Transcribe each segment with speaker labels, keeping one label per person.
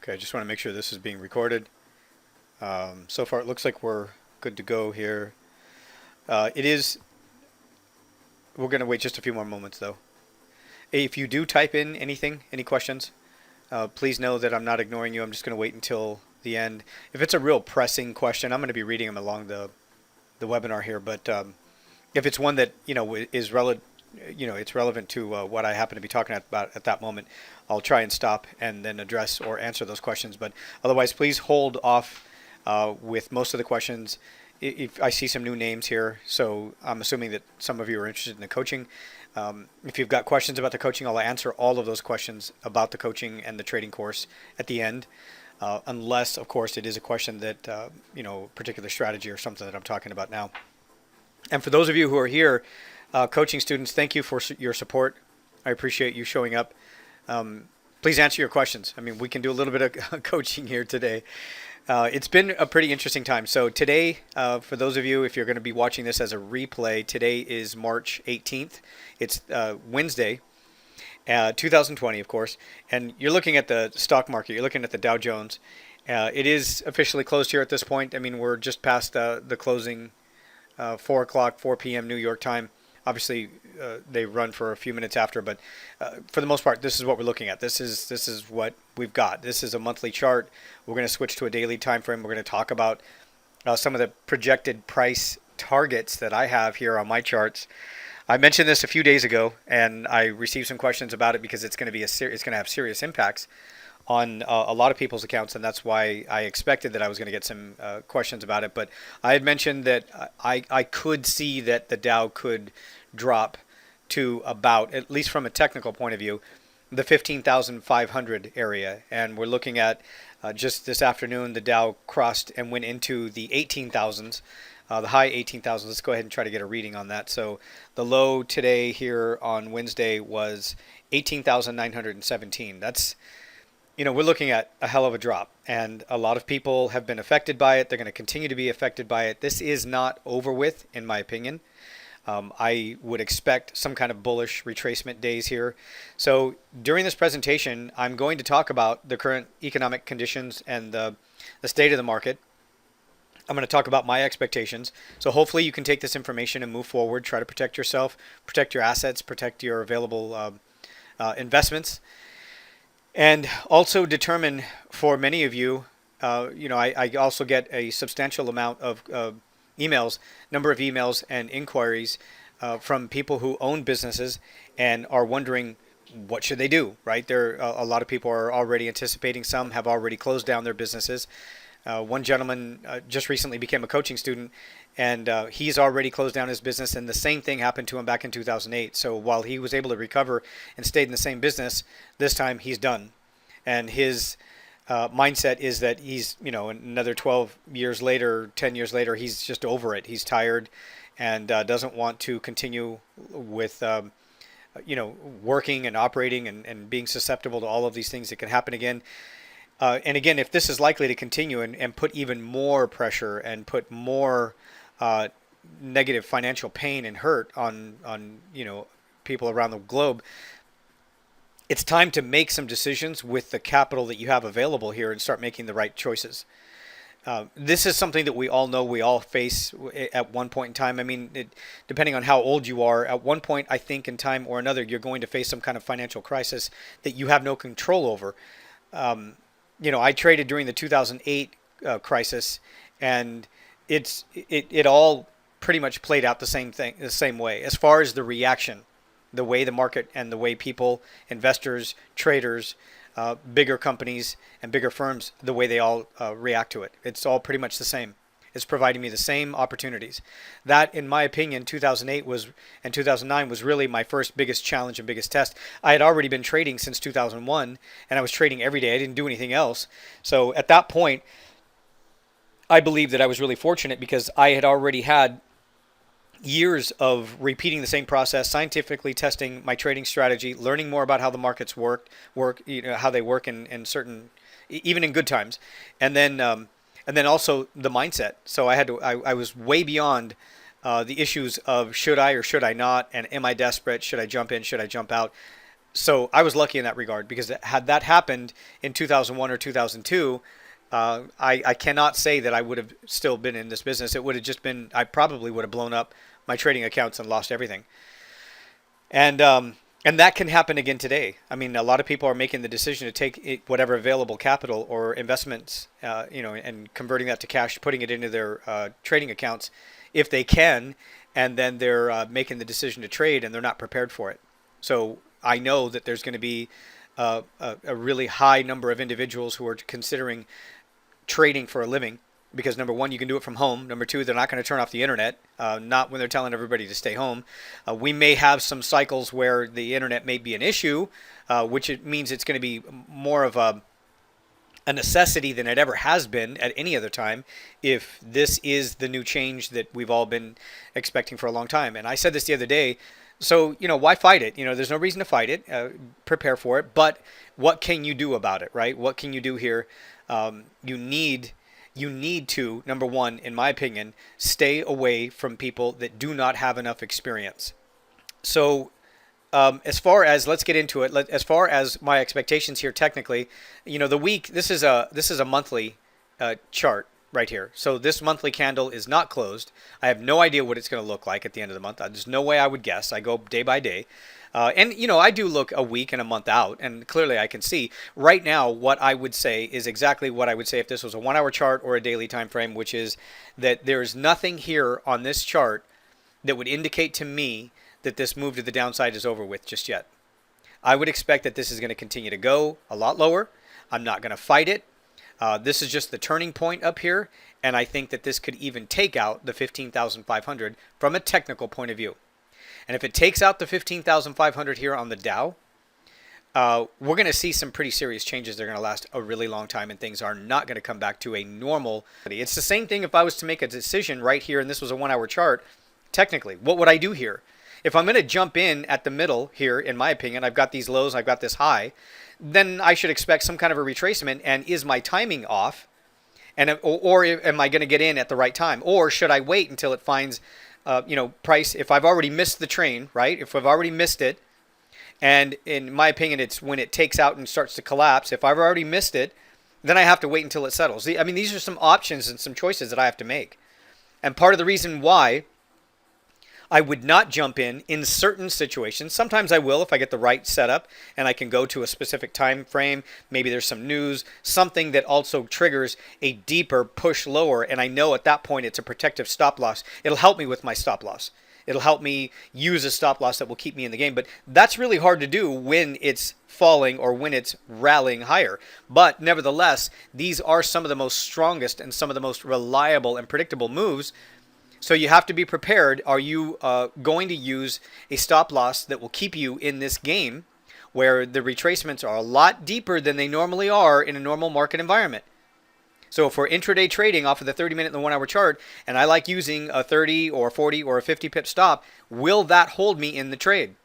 Speaker 1: Okay, I just want to make sure this is being recorded. So far, it looks like we're good to go here. It is. We're going to wait just a few more moments, though. If you do type in anything, any questions, please know that I'm not ignoring you. I'm just going to wait until the end. If it's a real pressing question, I'm going to be reading them along the webinar here. But if it's one that is relevant, it's relevant to what I happen to be talking about at that moment, I'll try and stop and then address or answer those questions. But otherwise, please hold off with most of the questions. If I see some new names here, so I'm assuming that some of you are interested in the coaching. If you've got questions about the coaching, I'll answer all of those questions about the coaching and the trading course at the end. Unless, of course, it is a question that, particular strategy or something that I'm talking about now. And for those of you who are here, coaching students, thank you for your support. I appreciate you showing up. Please answer your questions. I mean, we can do a little bit of coaching here today. It's been a pretty interesting time. So today, for those of you, if you're going to be watching this as a replay, today is March 18th. It's Wednesday, 2020, of course. And you're looking at the stock market. You're looking at the Dow Jones. It is officially closed here at this point. I mean, we're just past the closing, 4 p.m. New York time. Obviously, they run for a few minutes after, but for the most part, this is what we're looking at. This is what we've got. This is a monthly chart. We're going to switch to a daily time frame. We're going to talk about some of the projected price targets that I have here on my charts. I mentioned this a few days ago, and I received some questions about it because it's going to be it's going to have serious impacts on a lot of people's accounts, and that's why I expected that I was going to get some questions about it. But I had mentioned that I could see that the Dow could drop to about, at least from a technical point of view, the 15,500 area. And we're looking at just this afternoon, the Dow crossed and went into the 18,000s, the high 18,000s. Let's go ahead and try to get a reading on that. So the low today here on Wednesday was 18,917. That's, we're looking at a hell of a drop, and a lot of people have been affected by it. They're going to continue to be affected by it. This is not over with, in my opinion. I would expect some kind of bullish retracement days here. So during this presentation, I'm going to talk about the current economic conditions and the state of the market. I'm going to talk about my expectations. So hopefully you can take this information and move forward, try to protect yourself, protect your assets, protect your available investments. And also determine, for many of you, I also get a substantial amount of number of emails and inquiries from people who own businesses and are wondering what should they do, right? A lot of people are already anticipating. Some have already closed down their businesses. One gentleman just recently became a coaching student, and he's already closed down his business, and the same thing happened to him back in 2008. So while he was able to recover and stayed in the same business, this time he's done. And his mindset is that he's, another 12 years later, 10 years later, he's just over it. He's tired and doesn't want to continue with, working and operating and being susceptible to all of these things that can happen again. And again, if this is likely to continue and put even more pressure and put more negative financial pain and hurt on people around the globe, it's time to make some decisions with the capital that you have available here and start making the right choices. This is something that we all know we all face at one point in time. I mean, depending on how old you are, at one point, I think in time or another, you're going to face some kind of financial crisis that you have no control over. I traded during the 2008 crisis, and it all pretty much played out the same way as far as the reaction, the way the market and the way people, investors, traders, bigger companies and bigger firms, the way they all react to it. It's all pretty much the same. It's providing me the same opportunities. That, in my opinion, 2008 and 2009 was really my first biggest challenge and biggest test. I had already been trading since 2001, and I was trading every day. I didn't do anything else. So at that point, I believe that I was really fortunate because I had already had years of repeating the same process, scientifically testing my trading strategy, learning more about how the markets work, how they work in certain, even in good times, and then also the mindset. So I was way beyond the issues of should I or should I not, and am I desperate? Should I jump in? Should I jump out? So I was lucky in that regard, because had that happened in 2001 or 2002, I cannot say that I would have still been in this business. It would have just been, I probably would have blown up my trading accounts and lost everything. And that can happen again today. I mean, a lot of people are making the decision to take whatever available capital or investments, and converting that to cash, putting it into their trading accounts if they can, and then they're making the decision to trade and they're not prepared for it. So I know that there's going to be a really high number of individuals who are considering trading for a living, because number one, you can do it from home. Number two, they're not going to turn off the internet, not when they're telling everybody to stay home. We may have some cycles where the internet may be an issue, which it means it's going to be more of a necessity than it ever has been at any other time, if this is the new change that we've all been expecting for a long time. And I said this the other day. So, why fight it? There's no reason to fight it. Prepare for it. But what can you do about it, right? What can you do here? You need to, number one, in my opinion, stay away from people that do not have enough experience. So as far as, let's get into it. As far as my expectations here, technically, the week, this is a monthly chart right here. So this monthly candle is not closed. I have no idea what it's going to look like at the end of the month. There's no way I would guess. I go day by day. And I do look a week and a month out, and clearly I can see right now what I would say is exactly what I would say if this was a 1 hour chart or a daily time frame, which is that there's nothing here on this chart that would indicate to me that this move to the downside is over with just yet. I would expect that this is going to continue to go a lot lower. I'm not going to fight it. This is just the turning point up here, and I think that this could even take out the 15,500 from a technical point of view. And if it takes out the 15,500 here on the Dow, we're going to see some pretty serious changes. They're going to last a really long time, and things are not going to come back to a normal. It's the same thing if I was to make a decision right here, and this was a 1 hour chart. Technically, what would I do here? If I'm going to jump in at the middle here, in my opinion, I've got these lows, I've got this high, then I should expect some kind of a retracement. And is my timing off? Or am I going to get in at the right time? Or should I wait until it finds price, if I've already missed the train, right? If I've already missed it, and in my opinion, it's when it takes out and starts to collapse. If I've already missed it, then I have to wait until it settles. I mean, these are some options and some choices that I have to make. And part of the reason why I would not jump in certain situations. Sometimes I will if I get the right setup and I can go to a specific time frame. Maybe there's some news, something that also triggers a deeper push lower, and I know at that point it's a protective stop loss. It'll help me with my stop loss. It'll help me use a stop loss that will keep me in the game. But that's really hard to do when it's falling or when it's rallying higher. But nevertheless, these are some of the most strongest and some of the most reliable and predictable moves. So you have to be prepared. Are you going to use a stop loss that will keep you in this game where the retracements are a lot deeper than they normally are in a normal market environment? So for intraday trading off of the 30-minute and the 1 hour chart, and I like using a 30 or 40 or a 50 pip stop, will that hold me in the trade?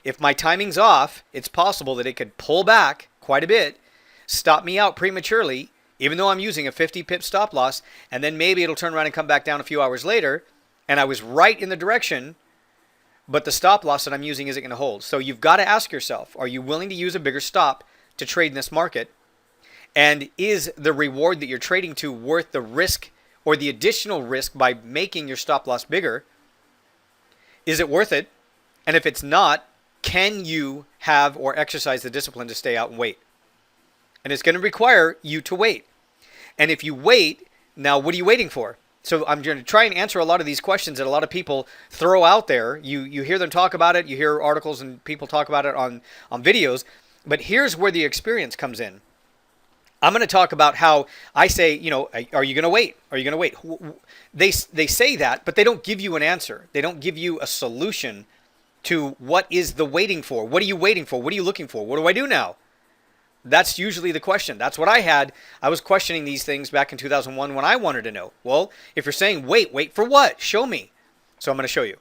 Speaker 1: If my timing's off, it's possible that it could pull back quite a bit, stop me out prematurely, even though I'm using a 50 pip stop loss, and then maybe it'll turn around and come back down a few hours later, and I was right in the direction, but the stop loss that I'm using isn't going to hold. So you've got to ask yourself, are you willing to use a bigger stop to trade in this market? And is the reward that you're trading to worth the risk or the additional risk by making your stop loss bigger? Is it worth it? And if it's not, can you have or exercise the discipline to stay out and wait? And it's going to require you to wait. And if you wait, now what are you waiting for? So I'm going to try and answer a lot of these questions that a lot of people throw out there. You hear them talk about it. You hear articles and people talk about it on videos. But here's where the experience comes in. I'm going to talk about how I say, are you going to wait? Are you going to wait? They say that, but they don't give you an answer. They don't give you a solution to what is the waiting for. What are you waiting for? What are you looking for? What do I do now? That's usually the question. That's what I had. I was questioning these things back in 2001 when I wanted to know. Well, if you're saying wait for what? Show me. So I'm going to show you.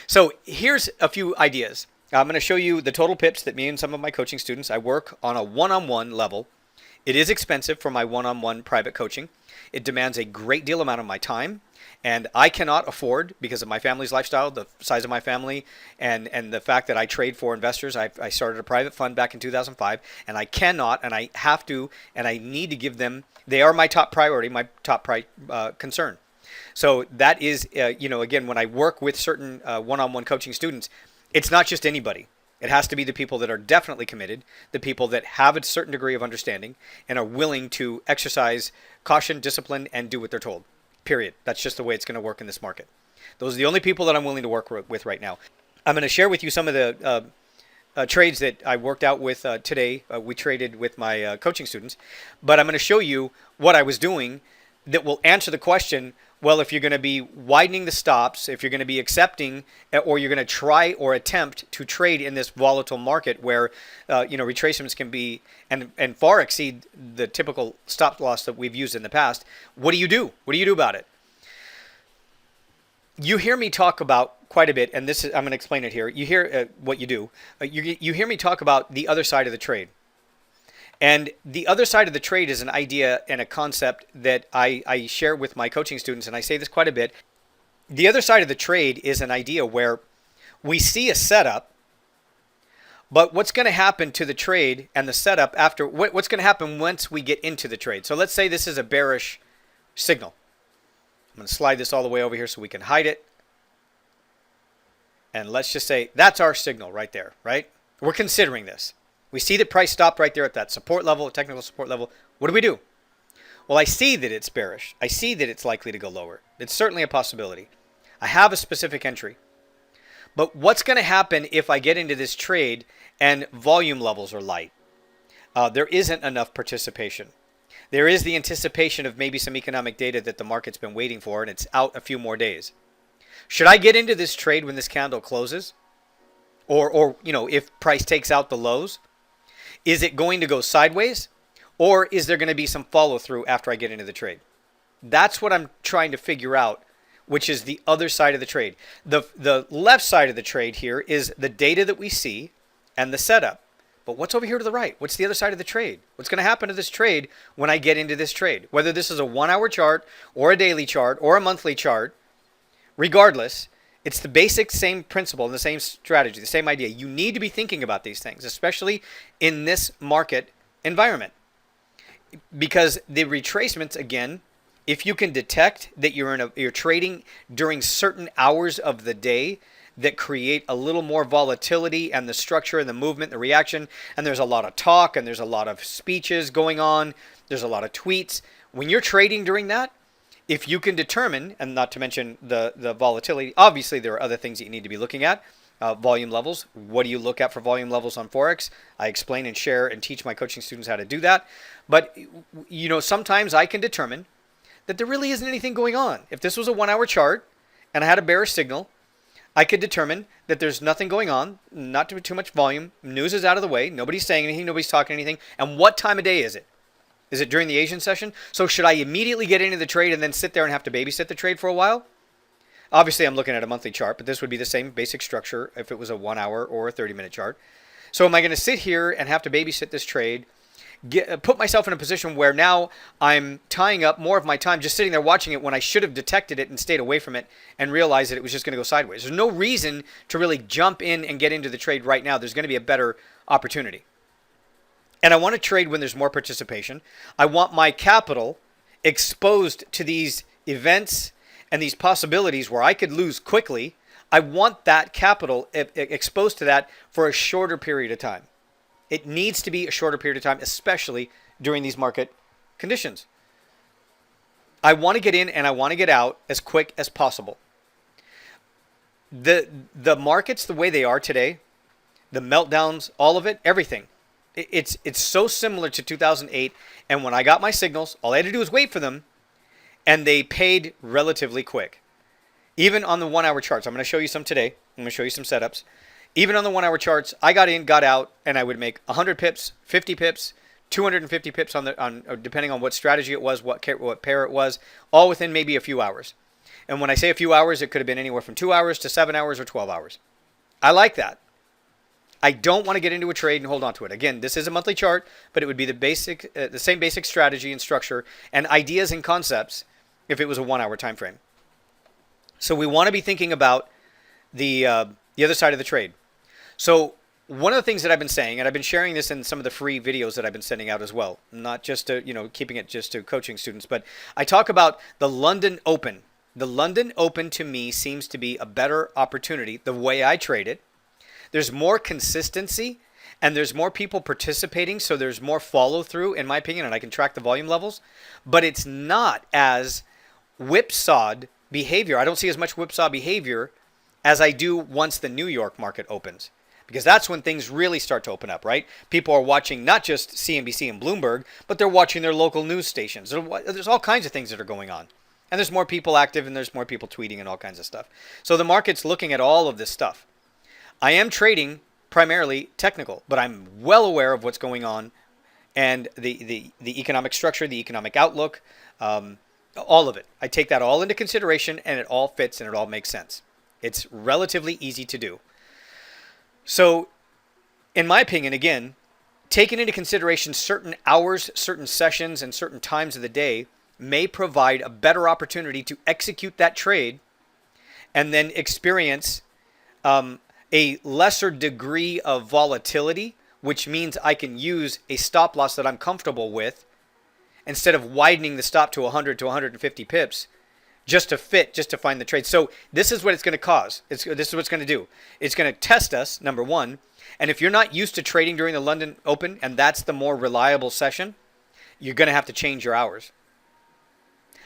Speaker 1: So here's a few ideas. I'm going to show you the total pips that me and some of my coaching students, I work on a one-on-one level. It is expensive for my one-on-one private coaching. It demands a great deal amount of my time. And I cannot afford, because of my family's lifestyle, the size of my family, and the fact that I trade for investors. I started a private fund back in 2005, and I cannot, and I have to, and I need to give them. They are my top priority, my top concern. So that is, again, when I work with certain one-on-one coaching students, it's not just anybody. It has to be the people that are definitely committed, the people that have a certain degree of understanding and are willing to exercise caution, discipline, and do what they're told. Period. That's just the way it's going to work in this market. Those are the only people that I'm willing to work with right now. I'm going to share with you some of the trades that I worked out with today. We traded with my coaching students, but I'm going to show you what I was doing that will answer the question, well, if you're going to be widening the stops, if you're going to be accepting, or you're going to try or attempt to trade in this volatile market where, retracements can be and far exceed the typical stop loss that we've used in the past, what do you do? What do you do about it? You hear me talk about quite a bit, and I'm going to explain it here. You hear what you do. You hear me talk about the other side of the trade. And the other side of the trade is an idea and a concept that I share with my coaching students, and I say this quite a bit. The other side of the trade is an idea where we see a setup, but what's going to happen to the trade and the setup after, what's going to happen once we get into the trade? So let's say this is a bearish signal. I'm going to slide this all the way over here so we can hide it. And let's just say that's our signal right there, right? We're considering this. We see the price stopped right there at that support level, technical support level. What do? Well, I see that it's bearish. I see that it's likely to go lower. It's certainly a possibility. I have a specific entry. But what's going to happen if I get into this trade and volume levels are light? There isn't enough participation. There is the anticipation of maybe some economic data that the market's been waiting for, and it's out a few more days. Should I get into this trade when this candle closes? Or if price takes out the lows? Is it going to go sideways, or is there going to be some follow through after I get into the trade? That's what I'm trying to figure out, which is the other side of the trade. The left side of the trade here is the data that we see and the setup. But what's over here to the right? What's the other side of the trade? What's going to happen to this trade when I get into this trade? Whether this is a 1 hour chart or a daily chart or a monthly chart, regardless, it's the basic same principle and the same strategy, the same idea. You need to be thinking about these things, especially in this market environment. Because the retracements, again, if you can detect that you're trading during certain hours of the day that create a little more volatility and the structure and the movement, the reaction, and there's a lot of talk and there's a lot of speeches going on, there's a lot of tweets. When you're trading during that, if you can determine, and not to mention the volatility, obviously there are other things that you need to be looking at. Volume levels. What do you look at for volume levels on Forex? I explain and share and teach my coaching students how to do that. But, sometimes I can determine that there really isn't anything going on. If this was a 1 hour chart and I had a bearish signal, I could determine that there's nothing going on, not too much volume, news is out of the way, nobody's saying anything, nobody's talking anything. And what time of day is it? Is it during the Asian session? So should I immediately get into the trade and then sit there and have to babysit the trade for a while? Obviously, I'm looking at a monthly chart, but this would be the same basic structure if it was a 1 hour or a 30-minute chart. So am I going to sit here and have to babysit this trade, put myself in a position where now I'm tying up more of my time just sitting there watching it when I should have detected it and stayed away from it and realized that it was just going to go sideways? There's no reason to really jump in and get into the trade right now. There's going to be a better opportunity. And I want to trade when there's more participation. I want my capital exposed to these events and these possibilities where I could lose quickly. I want that capital exposed to that for a shorter period of time. It needs to be a shorter period of time, especially during these market conditions. I want to get in and I want to get out as quick as possible. The markets, the way they are today, the meltdowns, all of it, everything. It's so similar to 2008. And when I got my signals, all I had to do was wait for them, and they paid relatively quick. Even on the 1 hour charts, I'm going to show you some today. I'm going to show you some setups. Even on the 1 hour charts, I got in, got out, and I would make 100 pips, 50 pips, 250 pips on depending on what strategy it was, what pair it was, all within maybe a few hours. And when I say a few hours, it could have been anywhere from 2 hours to 7 hours or 12 hours. I like that. I don't want to get into a trade and hold on to it. Again, this is a monthly chart, but it would be the same basic strategy and structure and ideas and concepts if it was a 1 hour time frame. So we want to be thinking about the other side of the trade. So one of the things that I've been saying, and I've been sharing this in some of the free videos that I've been sending out as well, not just to, keeping it just to coaching students, but I talk about the London Open. The London Open to me seems to be a better opportunity the way I trade it. There's more consistency and there's more people participating, so there's more follow through in my opinion, and I can track the volume levels, but it's not as whipsawed behavior. I don't see as much whipsaw behavior as I do once the New York market opens. Because that's when things really start to open up, right? People are watching not just CNBC and Bloomberg, but they're watching their local news stations. There's all kinds of things that are going on. And there's more people active and there's more people tweeting and all kinds of stuff. So the market's looking at all of this stuff. I am trading primarily technical, but I'm well aware of what's going on and the economic structure, the economic outlook, all of it. I take that all into consideration and it all fits and it all makes sense. It's relatively easy to do. So, in my opinion, again, taking into consideration certain hours, certain sessions, and certain times of the day may provide a better opportunity to execute that trade and then experience a lesser degree of volatility, which means I can use a stop loss that I'm comfortable with instead of widening the stop to 100 to 150 pips just to find the trade. So this is what it's going to cause. This is what it's going to do. It's going to test us, number one. And if you're not used to trading during the London Open, and that's the more reliable session, you're going to have to change your hours.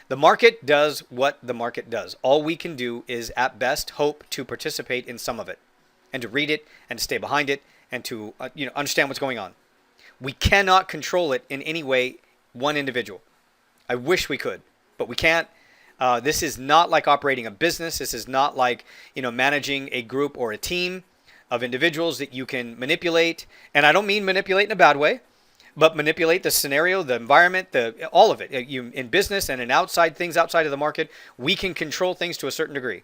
Speaker 1: The market does what the market does. All we can do is, at best, hope to participate in some of it, and to read it, and to stay behind it, and to understand what's going on. We cannot control it in any way, one individual. I wish we could, but we can't. This is not like operating a business. This is not like, managing a group or a team of individuals that you can manipulate. And I don't mean manipulate in a bad way, but manipulate the scenario, the environment, all of it. In business and in outside things outside of the market, we can control things to a certain degree.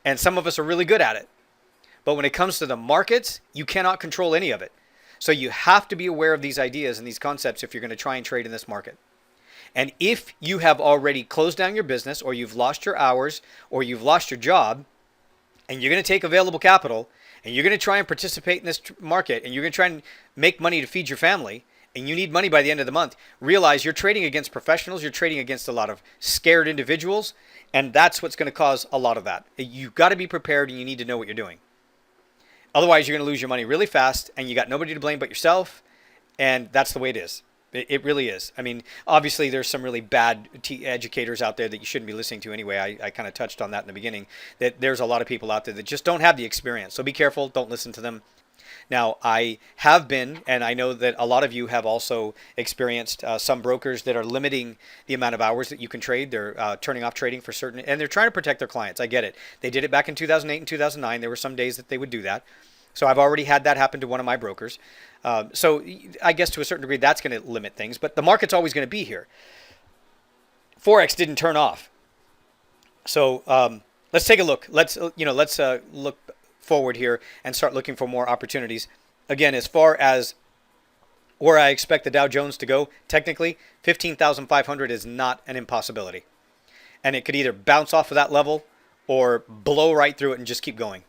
Speaker 1: And some of us are really good at it. But when it comes to the markets, you cannot control any of it. So you have to be aware of these ideas and these concepts if you're going to try and trade in this market. And if you have already closed down your business, or you've lost your hours, or you've lost your job, and you're going to take available capital, and you're going to try and participate in this market, and you're going to try and make money to feed your family, and you need money by the end of the month, realize you're trading against professionals, you're trading against a lot of scared individuals, and that's what's going to cause a lot of that. You've got to be prepared, and you need to know what you're doing. Otherwise, you're going to lose your money really fast, and you got nobody to blame but yourself, and that's the way it is. It really is. I mean, obviously, there's some really bad educators out there that you shouldn't be listening to anyway. I kind of touched on that in the beginning, that there's a lot of people out there that just don't have the experience. So be careful. Don't listen to them. Now, I have been, and I know that a lot of you have also experienced some brokers that are limiting the amount of hours that you can trade. They're turning off trading for certain, and they're trying to protect their clients. I get it. They did it back in 2008 and 2009. There were some days that they would do that. So I've already had that happen to one of my brokers. So I guess to a certain degree that's going to limit things, but the market's always going to be here. Forex didn't turn off. So let's take a look. Let's look forward here and start looking for more opportunities. Again, as far as where I expect the Dow Jones to go, technically 15,500 is not an impossibility. And it could either bounce off of that level or blow right through it and just keep going.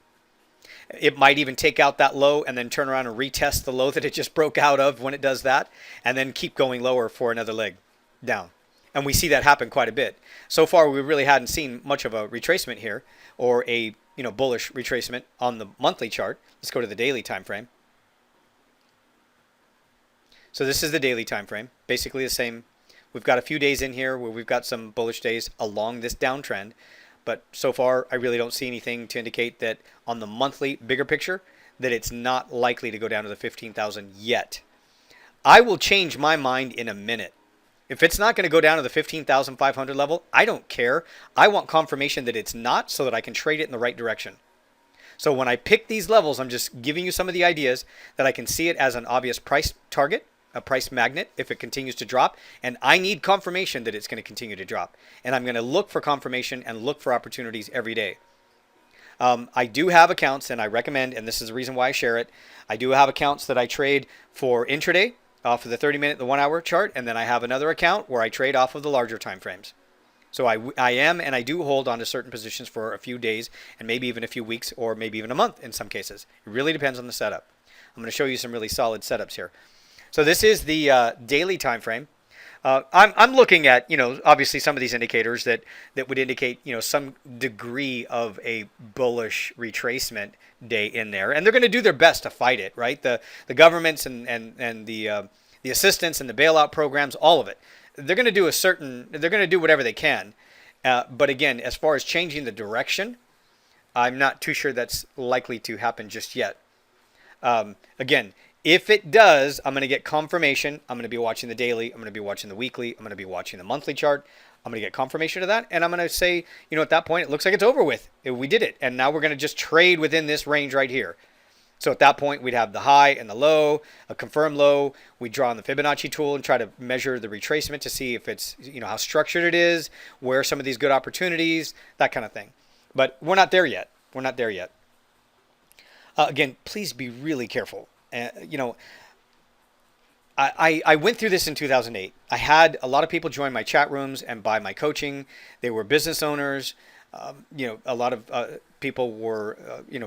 Speaker 1: It might even take out that low and then turn around and retest the low that it just broke out of when it does that, and then keep going lower for another leg down. And we see that happen quite a bit. So far, we really hadn't seen much of a retracement here, or a bullish retracement on the monthly chart. Let's go to the daily time frame. So this is the daily time frame, basically the same. We've got a few days in here where we've got some bullish days along this downtrend. But so far, I really don't see anything to indicate that on the monthly bigger picture that it's not likely to go down to the 15,000 yet. I will change my mind in a minute. If it's not going to go down to the 15,500 level, I don't care. I want confirmation that it's not so that I can trade it in the right direction. So when I pick these levels, I'm just giving you some of the ideas that I can see it as an obvious price target, a price magnet if it continues to drop, and I need confirmation that it's going to continue to drop. And I'm going to look for confirmation and look for opportunities every day. I do have accounts, and I recommend, and this is the reason why I share it, I do have accounts that I trade for intraday off of the 30-minute, the 1-hour chart, and then I have another account where I trade off of the larger time frames. So I am and I do hold on to certain positions for a few days and maybe even a few weeks or maybe even a month in some cases. It really depends on the setup. I'm going to show you some really solid setups here. So this is the daily time frame. I'm looking at, obviously some of these indicators that would indicate, some degree of a bullish retracement day in there, and they're going to do their best to fight it, right? The governments and the assistance and the bailout programs, all of it. They're going to do they're going to do whatever they can. But again, as far as changing the direction, I'm not too sure that's likely to happen just yet. Again, if it does, I'm going to get confirmation. I'm going to be watching the daily. I'm going to be watching the weekly. I'm going to be watching the monthly chart. I'm going to get confirmation of that. And I'm going to say, at that point, it looks like it's over with. We did it. And now we're going to just trade within this range right here. So at that point, we'd have the high and the low, a confirmed low. We draw on the Fibonacci tool and try to measure the retracement to see if it's, how structured it is, where are some of these good opportunities, that kind of thing. But we're not there yet. We're not there yet. Again, please be really careful. I went through this in 2008. I had a lot of people join my chat rooms and buy my coaching. They were business owners. A lot of people were,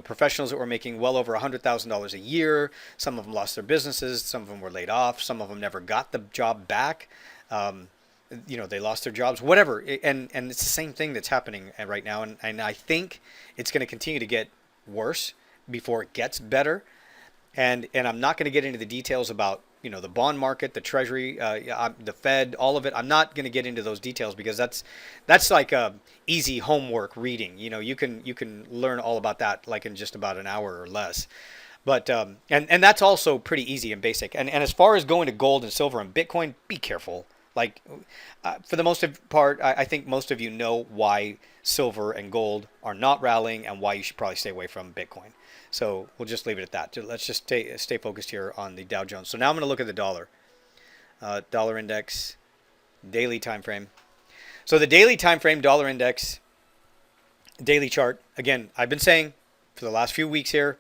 Speaker 1: professionals that were making well over $100,000 a year. Some of them lost their businesses. Some of them were laid off. Some of them never got the job back. They lost their jobs, whatever. And it's the same thing that's happening right now. And I think it's going to continue to get worse before it gets better. And I'm not going to get into the details about, the bond market, the Treasury, the Fed, all of it. I'm not going to get into those details because that's like easy homework reading. You can learn all about that like in just about an hour or less. But and that's also pretty easy and basic. And as far as going to gold and silver and Bitcoin, be careful. Like for the most part, I think most of you know why silver and gold are not rallying and why you should probably stay away from Bitcoin. So we'll just leave it at that. Let's just stay focused here on the Dow Jones. So now I'm going to look at the dollar. Dollar index, daily time frame. So the daily time frame dollar index, daily chart. Again, I've been saying for the last few weeks here,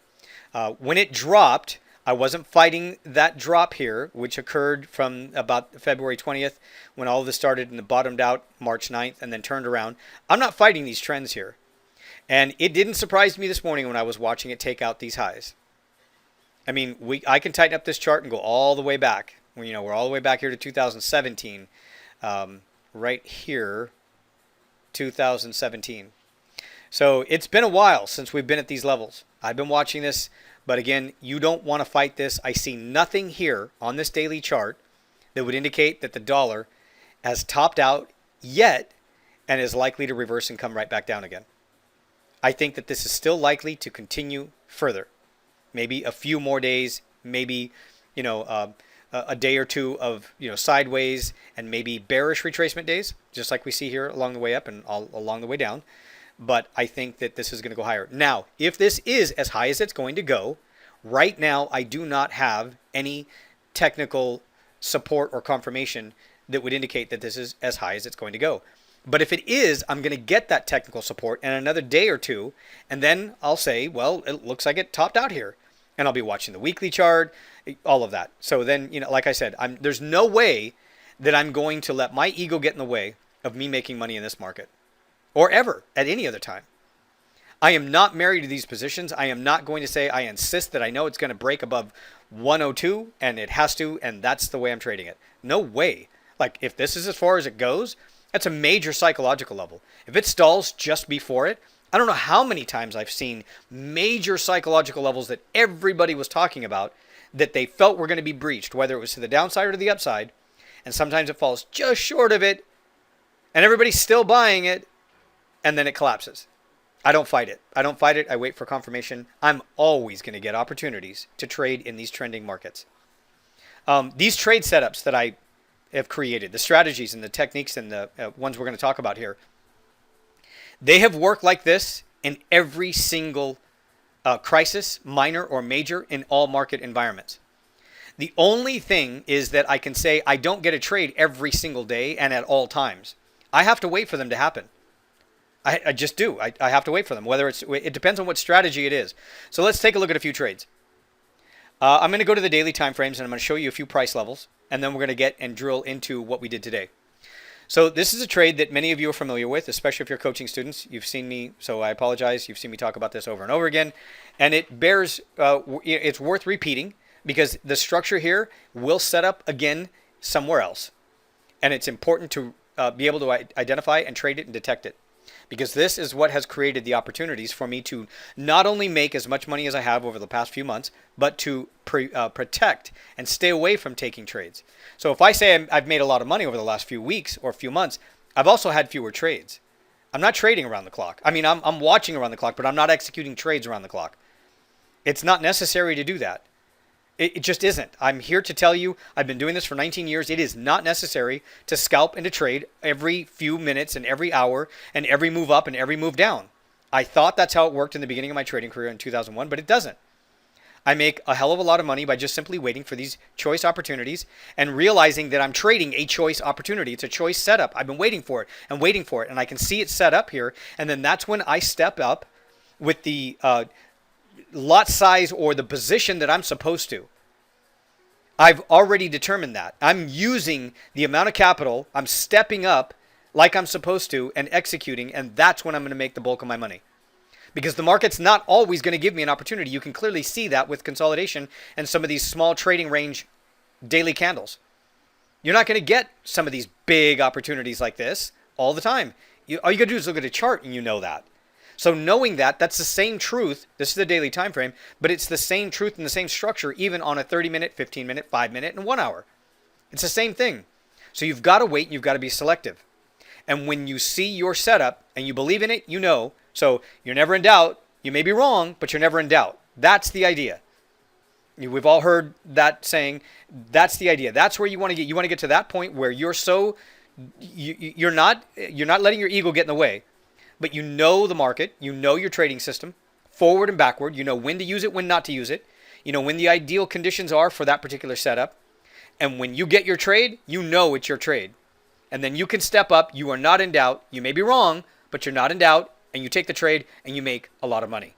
Speaker 1: when it dropped, I wasn't fighting that drop here, which occurred from about February 20th when all of this started and it bottomed out March 9th and then turned around. I'm not fighting these trends here. And it didn't surprise me this morning when I was watching it take out these highs. I mean, I can tighten up this chart and go all the way back. We're all the way back here to 2017. Right here, 2017. So it's been a while since we've been at these levels. I've been watching this, but again, you don't want to fight this. I see nothing here on this daily chart that would indicate that the dollar has topped out yet and is likely to reverse and come right back down again. I think that this is still likely to continue further. Maybe a few more days, maybe, a day or two of, sideways and maybe bearish retracement days, just like we see here along the way up and all along the way down. But I think that this is going to go higher. Now, if this is as high as it's going to go, right now I do not have any technical support or confirmation that would indicate that this is as high as it's going to go. But if it is, I'm going to get that technical support in another day or two, and then I'll say, well, it looks like it topped out here. And I'll be watching the weekly chart, all of that. So then, like I said, there's no way that I'm going to let my ego get in the way of me making money in this market, or ever at any other time. I am not married to these positions. I am not going to say I insist that I know it's going to break above 102, and it has to, and that's the way I'm trading it. No way. Like, if this is as far as it goes, that's a major psychological level. If it stalls just before it, I don't know how many times I've seen major psychological levels that everybody was talking about that they felt were going to be breached, whether it was to the downside or to the upside. And sometimes it falls just short of it, and everybody's still buying it, and then it collapses. I don't fight it. I don't fight it. I wait for confirmation. I'm always going to get opportunities to trade in these trending markets. These trade setups that I have created, the strategies and the techniques and the ones we're going to talk about here, they have worked like this in every single crisis, minor or major, in all market environments. The only thing is that I can say I don't get a trade every single day and at all times. I have to wait for them to happen. I just do. I have to wait for them. It depends on what strategy it is. So let's take a look at a few trades. I'm going to go to the daily time frames and I'm going to show you a few price levels, and then we're going to get and drill into what we did today. So this is a trade that many of you are familiar with, especially if you're coaching students. You've seen me, so I apologize. You've seen me talk about this over and over again. And it bears, it's worth repeating because the structure here will set up again somewhere else. And it's important to be able to identify and trade it and detect it. Because this is what has created the opportunities for me to not only make as much money as I have over the past few months, but to protect and stay away from taking trades. So if I say I've made a lot of money over the last few weeks or few months, I've also had fewer trades. I'm not trading around the clock. I mean, I'm watching around the clock, but I'm not executing trades around the clock. It's not necessary to do that. It just isn't. I'm here to tell you, I've been doing this for 19 years. It is not necessary to scalp and to trade every few minutes and every hour and every move up and every move down. I thought that's how it worked in the beginning of my trading career in 2001, but it doesn't. I make a hell of a lot of money by just simply waiting for these choice opportunities and realizing that I'm trading a choice opportunity. It's a choice setup. I've been waiting for it and waiting for it, and I can see it set up here. And then that's when I step up with the lot size or the position that I'm supposed to. I've already determined that. I'm using the amount of capital, I'm stepping up like I'm supposed to and executing, and that's when I'm going to make the bulk of my money. Because the market's not always going to give me an opportunity. You can clearly see that with consolidation and some of these small trading range daily candles. You're not going to get some of these big opportunities like this all the time. All you got to do is look at a chart and you know that. So knowing that, that's the same truth. This is the daily time frame, but it's the same truth and the same structure even on a 30-minute, 15-minute, 5-minute, and 1 hour. It's the same thing. So you've got to wait and you've got to be selective. And when you see your setup and you believe in it, you know. So you're never in doubt. You may be wrong, but you're never in doubt. That's the idea. We've all heard that saying. That's the idea. That's where you want to get. You want to get to that point where you're so you're not letting your ego get in the way. But you know the market, you know your trading system, forward and backward. You know when to use it, when not to use it. You know when the ideal conditions are for that particular setup. And when you get your trade, you know it's your trade. And then you can step up. You are not in doubt. You may be wrong, but you're not in doubt. And you take the trade and you make a lot of money.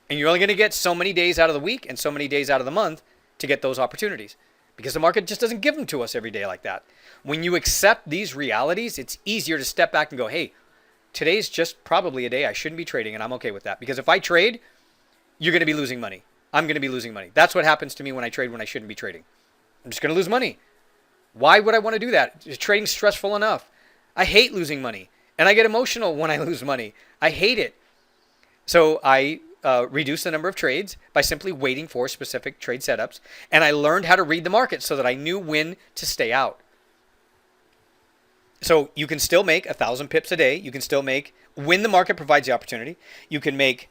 Speaker 1: And you're only going to get so many days out of the week and so many days out of the month to get those opportunities. Because the market just doesn't give them to us every day like that. When you accept these realities, it's easier to step back and go, hey, today's just probably a day I shouldn't be trading, and I'm okay with that. Because if I trade, you're going to be losing money. I'm going to be losing money. That's what happens to me when I trade when I shouldn't be trading. I'm just going to lose money. Why would I want to do that? Trading's stressful enough. I hate losing money, and I get emotional when I lose money. I hate it. So I reduce the number of trades by simply waiting for specific trade setups, and I learned how to read the market so that I knew when to stay out. So you can still make 1,000 pips a day. You can still make, when the market provides the opportunity, you can make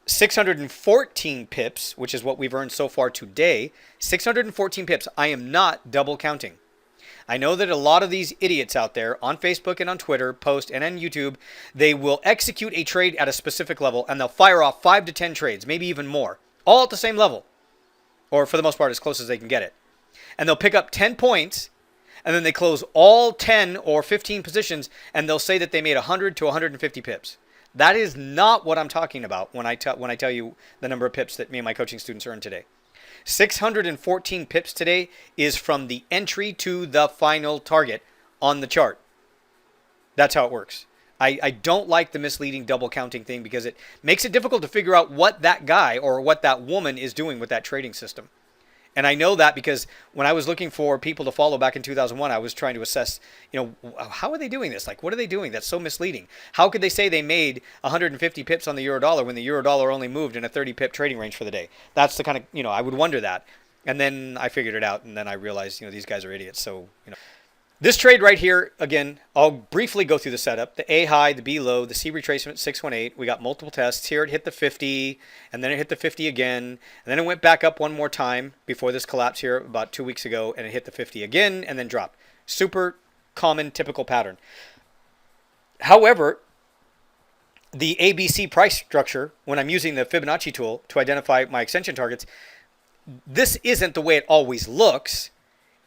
Speaker 1: 614 pips, which is what we've earned so far today. 614 pips. I am not double counting. I know that a lot of these idiots out there on Facebook and on Twitter post and on YouTube, they will execute a trade at a specific level and they'll fire off 5 to 10 trades, maybe even more, all at the same level, or for the most part as close as they can get it. And they'll pick up 10 points. And then they close all 10 or 15 positions, and they'll say that they made 100 to 150 pips. That is not what I'm talking about when I tell you the number of pips that me and my coaching students earned today. 614 pips today is from the entry to the final target on the chart. That's how it works. I don't like the misleading double counting thing because it makes it difficult to figure out what that guy or what that woman is doing with that trading system. And I know that because when I was looking for people to follow back in 2001, I was trying to assess, how are they doing this? Like, what are they doing? That's so misleading. How could they say they made 150 pips on the euro dollar when the euro dollar only moved in a 30 pip trading range for the day? That's the kind of, I would wonder that. And then I figured it out, and then I realized, these guys are idiots. So, This trade right here, again, I'll briefly go through the setup. The A high, the B low, the C retracement, 618. We got multiple tests. Here it hit the 50, and then it hit the 50 again. And then it went back up one more time before this collapse here about 2 weeks ago, and it hit the 50 again and then dropped. Super common, typical pattern. However, the ABC price structure, when I'm using the Fibonacci tool to identify my extension targets, this isn't the way it always looks.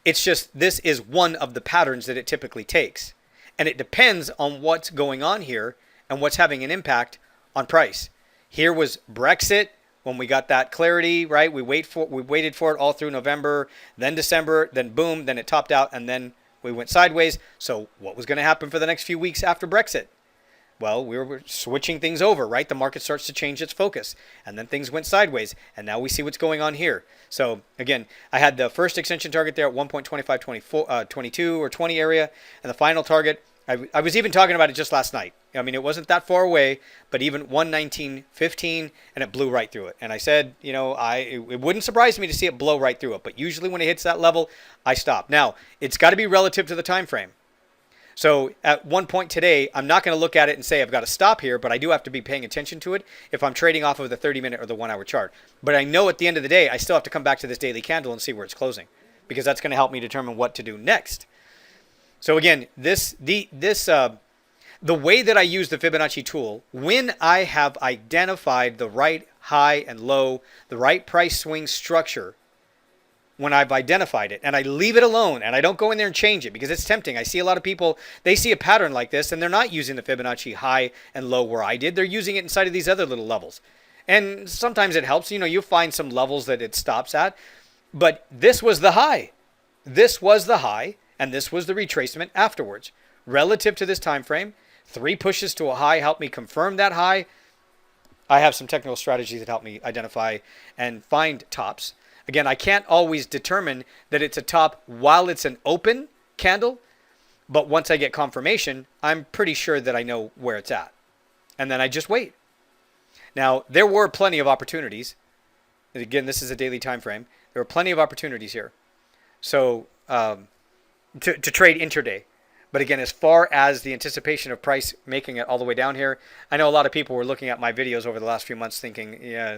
Speaker 1: It's just this is one of the patterns that it typically takes. And it depends on what's going on here and what's having an impact on price. Here was Brexit when we got that clarity, right? We waited for it all through November, then December, then boom, then it topped out, and then We went sideways. So what was going to happen for the next few weeks after Brexit? Well, we were switching things over, right? The market starts to change its focus, and then things went sideways, and now we see what's going on here. So again, I had the first extension target there at 1.25, 22 or 20 area, and the final target, I was even talking about it just last night. I mean, it wasn't that far away, but even 119.15, and it blew right through it. And I said, it wouldn't surprise me to see it blow right through it, but usually when it hits that level, I stop. Now, it's got to be relative to the time frame. So at one point today, I'm not going to look at it and say I've got to stop here, but I do have to be paying attention to it if I'm trading off of the 30-minute or the 1-hour chart. But I know at the end of the day, I still have to come back to this daily candle and see where it's closing, because that's going to help me determine what to do next. So again, the way that I use the Fibonacci tool, when I have identified the right high and low, the right price swing structure, when I've identified it and I leave it alone and I don't go in there and change it because it's tempting. I see a lot of people, they see a pattern like this and they're not using the Fibonacci high and low where I did. They're using it inside of these other little levels. And sometimes it helps. You find some levels that it stops at. But this was the high. This was the high and this was the retracement afterwards. Relative to this time frame, 3 pushes to a high helped me confirm that high. I have some technical strategies that help me identify and find tops. Again, I can't always determine that it's a top while it's an open candle, but once I get confirmation, I'm pretty sure that I know where it's at. And then I just wait. Now, there were plenty of opportunities. Again, this is a daily time frame. There were plenty of opportunities here. So to trade intraday. But again, as far as the anticipation of price making it all the way down here, I know a lot of people were looking at my videos over the last few months thinking, yeah,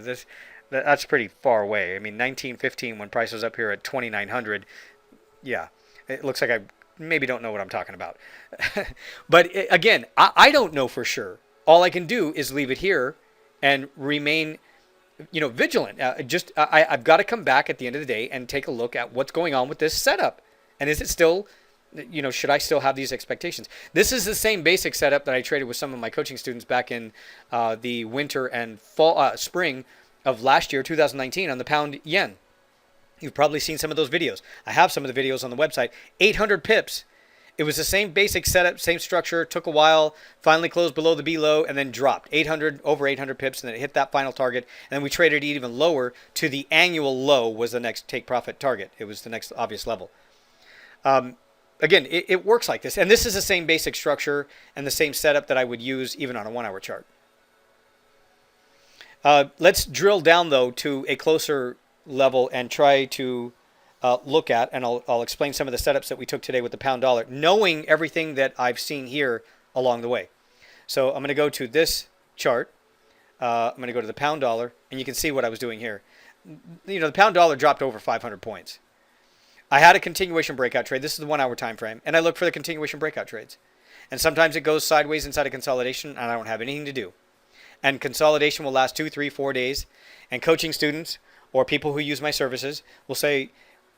Speaker 1: that's pretty far away. I mean, 1915 when price was up here at 2,900. Yeah, it looks like I maybe don't know what I'm talking about. But again, I don't know for sure. All I can do is leave it here and remain, vigilant. I've got to come back at the end of the day and take a look at what's going on with this setup. And is it still, should I still have these expectations? This is the same basic setup that I traded with some of my coaching students back in the winter and spring of last year, 2019, on the pound yen. You've probably seen some of those videos. I have some of the videos on the website. 800 pips. It was the same basic setup, same structure, took a while, finally closed below the B low, and then dropped over 800 pips, and then it hit that final target. And then we traded it even lower to the annual low was the next take profit target. It was the next obvious level. Again, it works like this. And this is the same basic structure and the same setup that I would use even on a 1-hour chart. Let's drill down, though, to a closer level and try to look at, and I'll explain some of the setups that we took today with the pound dollar, knowing everything that I've seen here along the way. So I'm going to go to this chart. I'm going to go to the pound dollar, and you can see what I was doing here. The pound dollar dropped over 500 points. I had a continuation breakout trade. This is the 1-hour time frame, and I look for the continuation breakout trades. And sometimes it goes sideways inside a consolidation, and I don't have anything to do. And consolidation will last 2, 3, 4 days. And coaching students or people who use my services will say,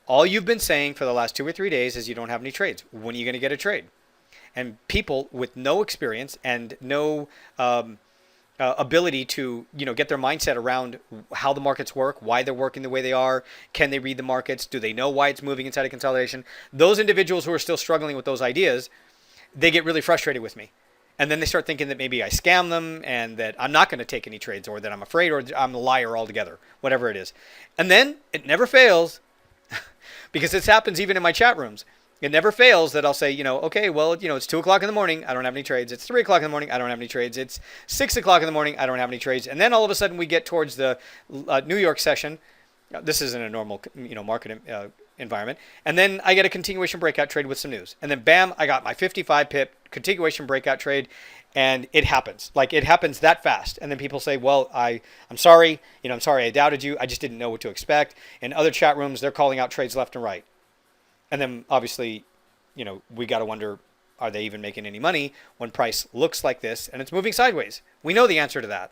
Speaker 1: all you've been saying for the last 2 or 3 days is you don't have any trades. When are you going to get a trade? And people with no experience and no ability to get their mindset around how the markets work, why they're working the way they are, can they read the markets, do they know why it's moving inside a consolidation? Those individuals who are still struggling with those ideas, they get really frustrated with me. And then they start thinking that maybe I scam them and that I'm not going to take any trades or that I'm afraid or I'm a liar altogether, whatever it is. And then it never fails, because this happens even in my chat rooms. It never fails that I'll say, okay, well, it's 2 o'clock in the morning. I don't have any trades. It's 3 o'clock in the morning. I don't have any trades. It's 6 o'clock in the morning. I don't have any trades. And then all of a sudden we get towards the New York session. This isn't a normal, market environment. And then I get a continuation breakout trade with some news. And then bam, I got my 55 pip continuation breakout trade, and it happens. Like, it happens that fast. And then people say, well, I'm sorry. I'm sorry I doubted you. I just didn't know what to expect. In other chat rooms, they're calling out trades left and right. And then obviously, we got to wonder, are they even making any money when price looks like this and it's moving sideways? We know the answer to that.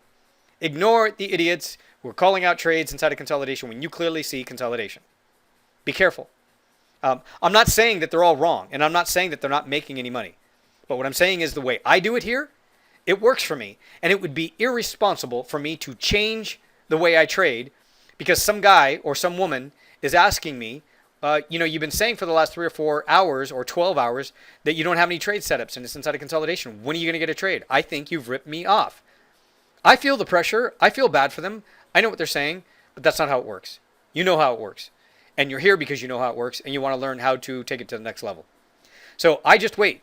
Speaker 1: Ignore the idiots who are calling out trades inside of consolidation when you clearly see consolidation. Be careful. I'm not saying that they're all wrong, and I'm not saying that they're not making any money. But what I'm saying is the way I do it here, it works for me. And it would be irresponsible for me to change the way I trade because some guy or some woman is asking me you've been saying for the last 3 or 4 hours or 12 hours that you don't have any trade setups and it's inside of consolidation. When are you going to get a trade? I think you've ripped me off. I feel the pressure. I feel bad for them. I know what they're saying, but that's not how it works. You know how it works. And you're here because you know how it works and you want to learn how to take it to the next level. So I just wait.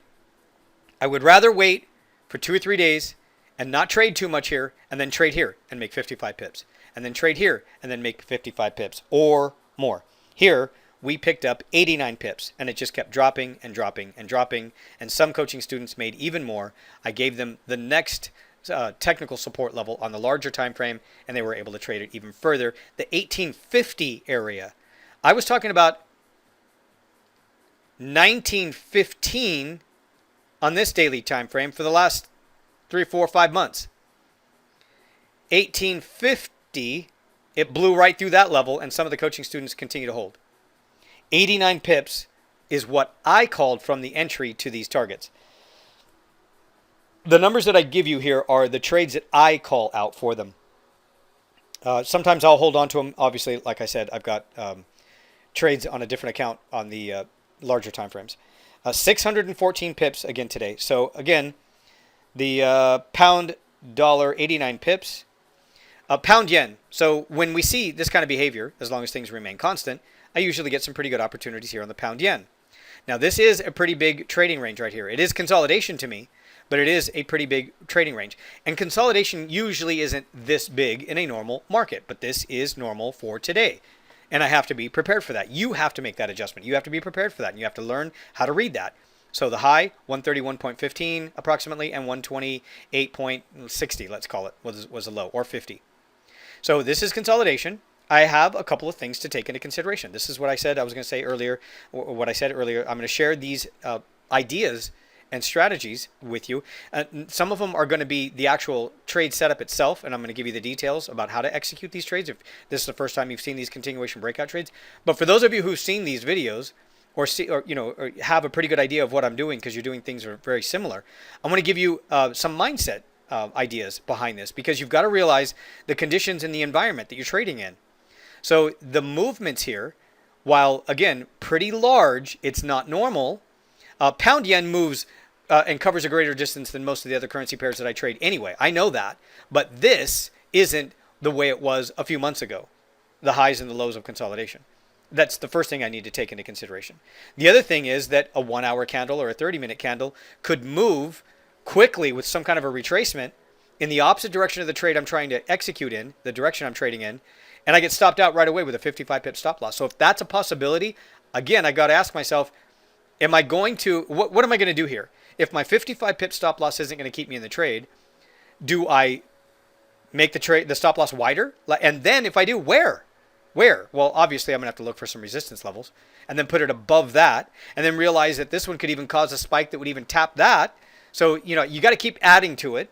Speaker 1: I would rather wait for 2 or 3 days and not trade too much here and then trade here and make 55 pips. And then trade here and then make 55 pips or more. Here, we picked up 89 pips and it just kept dropping and dropping and dropping. And some coaching students made even more. I gave them the next technical support level on the larger time frame and they were able to trade it even further. The 1850 area. I was talking about 1915 on this daily time frame for the last 3, 4, 5 months. 1850, it blew right through that level and some of the coaching students continue to hold. 89 pips is what I called from the entry to these targets. The numbers that I give you here are the trades that I call out for them. Sometimes I'll hold on to them. Obviously, like I said, I've got trades on a different account on the larger time frames. 614 pips again today. So again, the pound dollar 89 pips. Pound yen. So when we see this kind of behavior, as long as things remain constant, I usually get some pretty good opportunities here on the pound yen. Now this is a pretty big trading range right here. It is consolidation to me, but it is a pretty big trading range. And consolidation usually isn't this big in a normal market, but this is normal for today. And I have to be prepared for that. You have to make that adjustment. You have to be prepared for that. And you have to learn how to read that. So the high, 131.15 approximately, and 128.60, let's call it, was a low, or 50. So this is consolidation. I have a couple of things to take into consideration. This is what I said I was going to say earlier, or what I said earlier. I'm going to share these ideas and strategies with you. Some of them are going to be the actual trade setup itself, and I'm going to give you the details about how to execute these trades if this is the first time you've seen these continuation breakout trades. But for those of you who've seen these videos or have a pretty good idea of what I'm doing because you're doing things that are very similar, I'm going to give you some mindset ideas behind this because you've got to realize the conditions in the environment that you're trading in. So the movements here, while again pretty large, it's not normal. Pound yen moves and covers a greater distance than most of the other currency pairs that I trade anyway. I know that, but this isn't the way it was a few months ago, the highs and the lows of consolidation. That's the first thing I need to take into consideration. The other thing is that a 1-hour candle or a 30-minute candle could move quickly with some kind of a retracement in the opposite direction of the trade I'm trying to execute in, the direction I'm trading in, and I get stopped out right away with a 55 pip stop loss. So if that's a possibility, again, I got to ask myself, am I going to, what am I going to do here? If my 55 pip stop loss isn't going to keep me in the trade, do I make the stop loss wider? And then if I do, where? Well, obviously I'm going to have to look for some resistance levels and then put it above that and then realize that this one could even cause a spike that would even tap that. So, you got to keep adding to it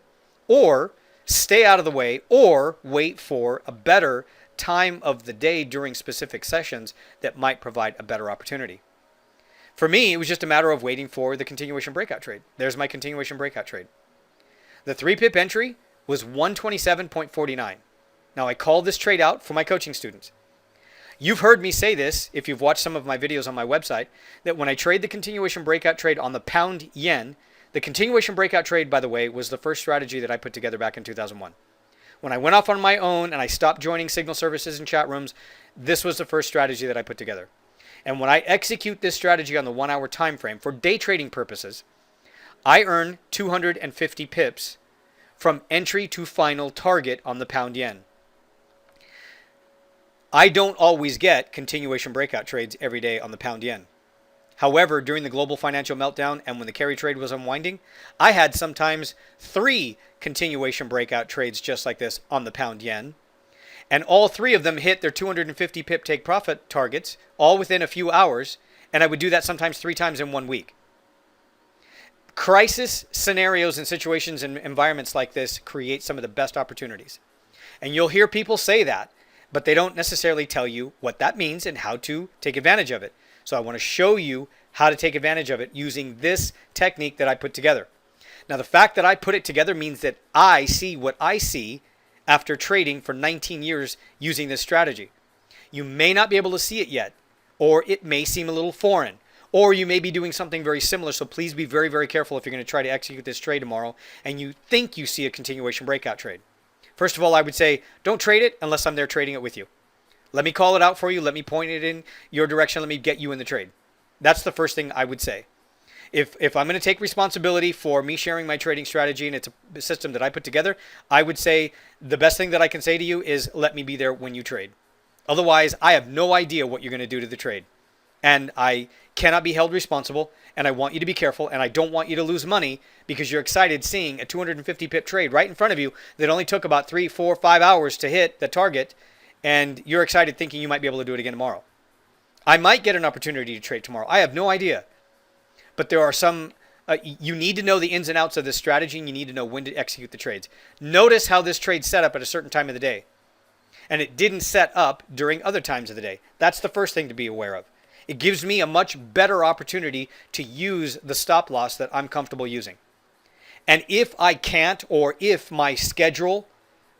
Speaker 1: or stay out of the way or wait for a better time of the day during specific sessions that might provide a better opportunity. For me, it was just a matter of waiting for the continuation breakout trade. There's my continuation breakout trade. The 3-pip entry was 127.49. Now, I called this trade out for my coaching students. You've heard me say this, if you've watched some of my videos on my website, that when I trade the continuation breakout trade on the pound yen, the continuation breakout trade, by the way, was the first strategy that I put together back in 2001. When I went off on my own and I stopped joining signal services and chat rooms, this was the first strategy that I put together. And when I execute this strategy on the 1-hour time frame for day trading purposes, I earn 250 pips from entry to final target on the pound yen. I don't always get continuation breakout trades every day on the pound yen. However, during the global financial meltdown and when the carry trade was unwinding, I had sometimes 3 continuation breakout trades just like this on the pound yen. And all 3 of them hit their 250 pip take profit targets all within a few hours. And I would do that sometimes 3 times in 1 week. Crisis scenarios and situations and environments like this create some of the best opportunities. And you'll hear people say that, but they don't necessarily tell you what that means and how to take advantage of it. So I want to show you how to take advantage of it using this technique that I put together. Now, the fact that I put it together means that I see what I see after trading for 19 years using this strategy. You may not be able to see it yet, or it may seem a little foreign, or you may be doing something very similar. So please be very, very careful if you're going to try to execute this trade tomorrow and you think you see a continuation breakout trade. First of all, I would say don't trade it unless I'm there trading it with you. Let me call it out for you. Let me point it in your direction. Let me get you in the trade. That's the first thing I would say. If I'm going to take responsibility for me sharing my trading strategy and it's a system that I put together, I would say the best thing that I can say to you is let me be there when you trade. Otherwise, I have no idea what you're going to do to the trade. And I cannot be held responsible, and I want you to be careful, and I don't want you to lose money because you're excited seeing a 250 pip trade right in front of you that only took about 3, 4, 5 hours to hit the target, and you're excited thinking you might be able to do it again tomorrow. I might get an opportunity to trade tomorrow. I have no idea. But there are some, you need to know the ins and outs of this strategy, and you need to know when to execute the trades. Notice how this trade set up at a certain time of the day. And it didn't set up during other times of the day. That's the first thing to be aware of. It gives me a much better opportunity to use the stop loss that I'm comfortable using. And if I can't, or if my schedule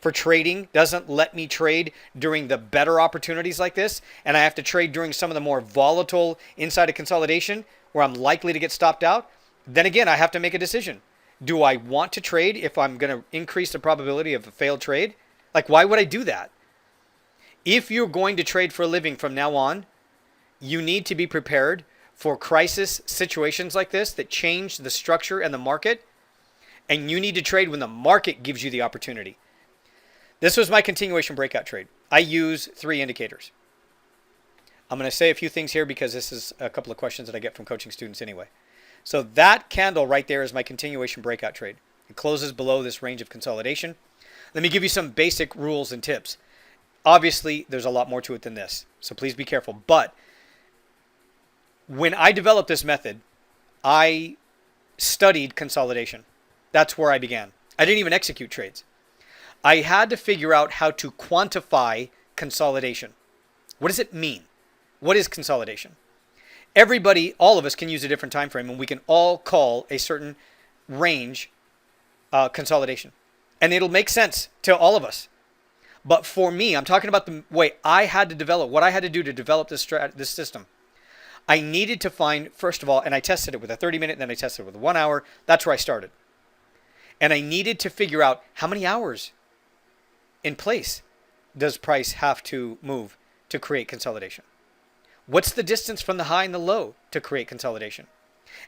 Speaker 1: for trading doesn't let me trade during the better opportunities like this, and I have to trade during some of the more volatile inside of consolidation where I'm likely to get stopped out, then again, I have to make a decision. Do I want to trade if I'm going to increase the probability of a failed trade? Like, why would I do that? If you're going to trade for a living from now on, you need to be prepared for crisis situations like this that change the structure and the market, and you need to trade when the market gives you the opportunity. This was my continuation breakout trade. I use 3 indicators. I'm going to say a few things here because this is a couple of questions that I get from coaching students anyway. So that candle right there is my continuation breakout trade. It closes below this range of consolidation. Let me give you some basic rules and tips. Obviously, there's a lot more to it than this, so please be careful. But when I developed this method, I studied consolidation. That's where I began. I didn't even execute trades. I had to figure out how to quantify consolidation. What does it mean? What is consolidation? Everybody, all of us can use a different time frame, and we can all call a certain range consolidation. And it'll make sense to all of us. But for me, I'm talking about the way I had to develop, what I had to do to develop this system. I needed to find, first of all, and I tested it with a 30-minute, and then I tested it with a 1 hour. That's where I started. And I needed to figure out how many hours in place does price have to move to create consolidation. What's the distance from the high and the low to create consolidation?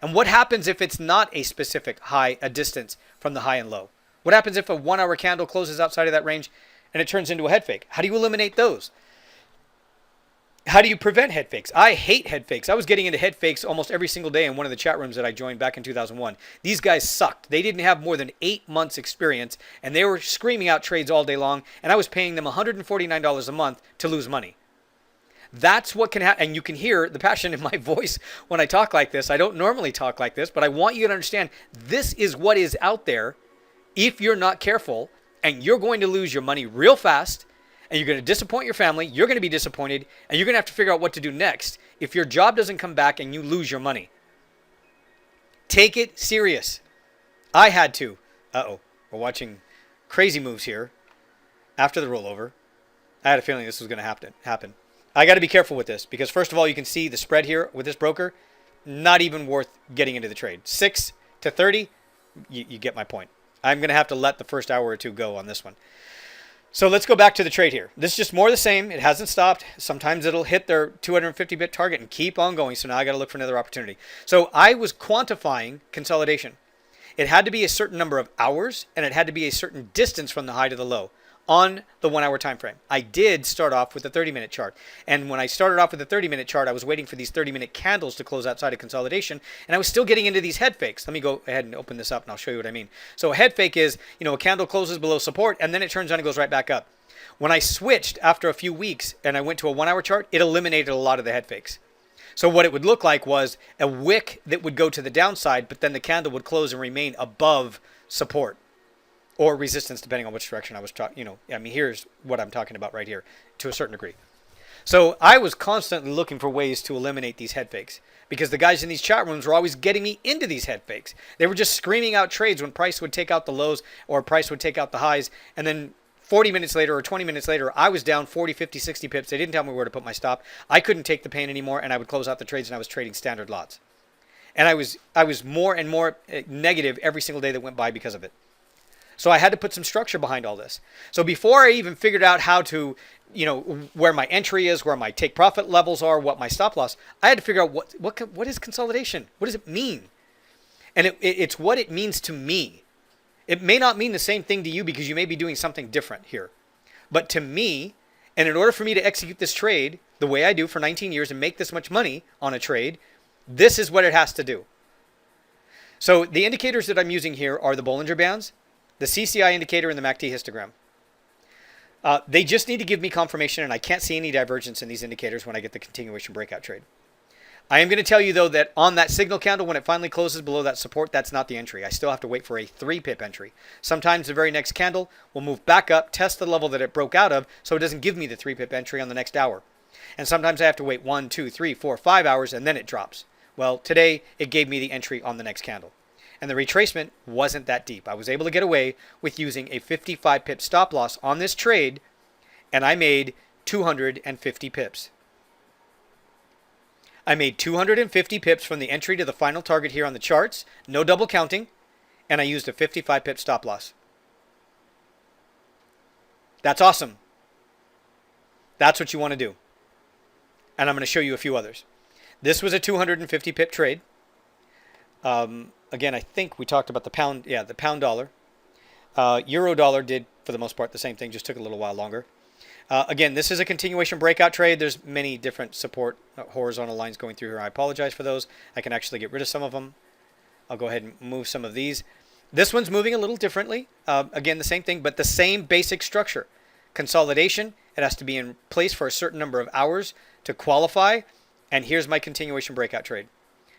Speaker 1: And what happens if it's not a specific high, a distance from the high and low? What happens if a 1 hour candle closes outside of that range and it turns into a head fake? How do you eliminate those? How do you prevent head fakes? I hate head fakes. I was getting into head fakes almost every single day in one of the chat rooms that I joined back in 2001. These guys sucked. They didn't have more than 8 months experience, and they were screaming out trades all day long, and I was paying them $149 a month to lose money. That's what can happen, and you can hear the passion in my voice when I talk like this. I don't normally talk like this, but I want you to understand this is what is out there if you're not careful, and you're going to lose your money real fast, and you're going to disappoint your family, you're going to be disappointed, and you're going to have to figure out what to do next if your job doesn't come back and you lose your money. Take it serious. I had to. We're watching crazy moves here after the rollover. I had a feeling this was going to happen. I got to be careful with this because, first of all, you can see the spread here with this broker, not even worth getting into the trade. 6 to 30, you get my point. I'm going to have to let the first hour or two go on this one. So let's go back to the trade here. This is just more of the same. It hasn't stopped. Sometimes it'll hit their 250-bit target and keep on going. So now I got to look for another opportunity. So I was quantifying consolidation. It had to be a certain number of hours, and it had to be a certain distance from the high to the low on the 1 hour time frame. I did start off with a 30-minute chart. And when I started off with a 30-minute chart, I was waiting for these 30-minute candles to close outside of consolidation, and I was still getting into these head fakes. Let me go ahead and open this up, and I'll show you what I mean. So a head fake is, a candle closes below support, and then it turns on and goes right back up. When I switched after a few weeks and I went to a 1 hour chart, it eliminated a lot of the head fakes. So what it would look like was a wick that would go to the downside, but then the candle would close and remain above support or resistance, depending on which direction I was talking. Here's what I'm talking about right here to a certain degree. So I was constantly looking for ways to eliminate these head fakes because the guys in these chat rooms were always getting me into these head fakes. They were just screaming out trades when price would take out the lows or price would take out the highs, and then 40 minutes later or 20 minutes later, I was down 40, 50, 60 pips. They didn't tell me where to put my stop. I couldn't take the pain anymore, and I would close out the trades, and I was trading standard lots. And I was more and more negative every single day that went by because of it. So I had to put some structure behind all this. So before I even figured out how to, where my entry is, where my take profit levels are, what my stop loss, I had to figure out what is consolidation? What does it mean? And it's what it means to me. It may not mean the same thing to you because you may be doing something different here. But to me, and in order for me to execute this trade the way I do for 19 years and make this much money on a trade, this is what it has to do. So the indicators that I'm using here are the Bollinger Bands, the CCI indicator, and the MACD histogram. They just need to give me confirmation, and I can't see any divergence in these indicators when I get the continuation breakout trade. I am going to tell you, though, that on that signal candle, when it finally closes below that support, that's not the entry. I still have to wait for a 3-pip entry. Sometimes the very next candle will move back up, test the level that it broke out of, so it doesn't give me the 3-pip entry on the next hour. And sometimes I have to wait 1, 2, 3, 4, 5 hours, and then it drops. Well, today, it gave me the entry on the next candle. And the retracement wasn't that deep. I was able to get away with using a 55-pip stop loss on this trade, and I made 250 pips. I made 250 pips from the entry to the final target here on the charts, no double counting, and I used a 55-pip stop loss. That's awesome. That's what you want to do. And I'm going to show you a few others. This was a 250-pip trade. Again, I think we talked about the pound. Yeah, the pound dollar. Euro dollar did, for the most part, the same thing, just took a little while longer. Again, this is a continuation breakout trade. There's many different support horizontal lines going through here. I apologize for those. I can actually get rid of some of them. I'll go ahead and move some of these. This one's moving a little differently. Again, the same thing, but the same basic structure. Consolidation. It has to be in place for a certain number of hours to qualify. And here's my continuation breakout trade.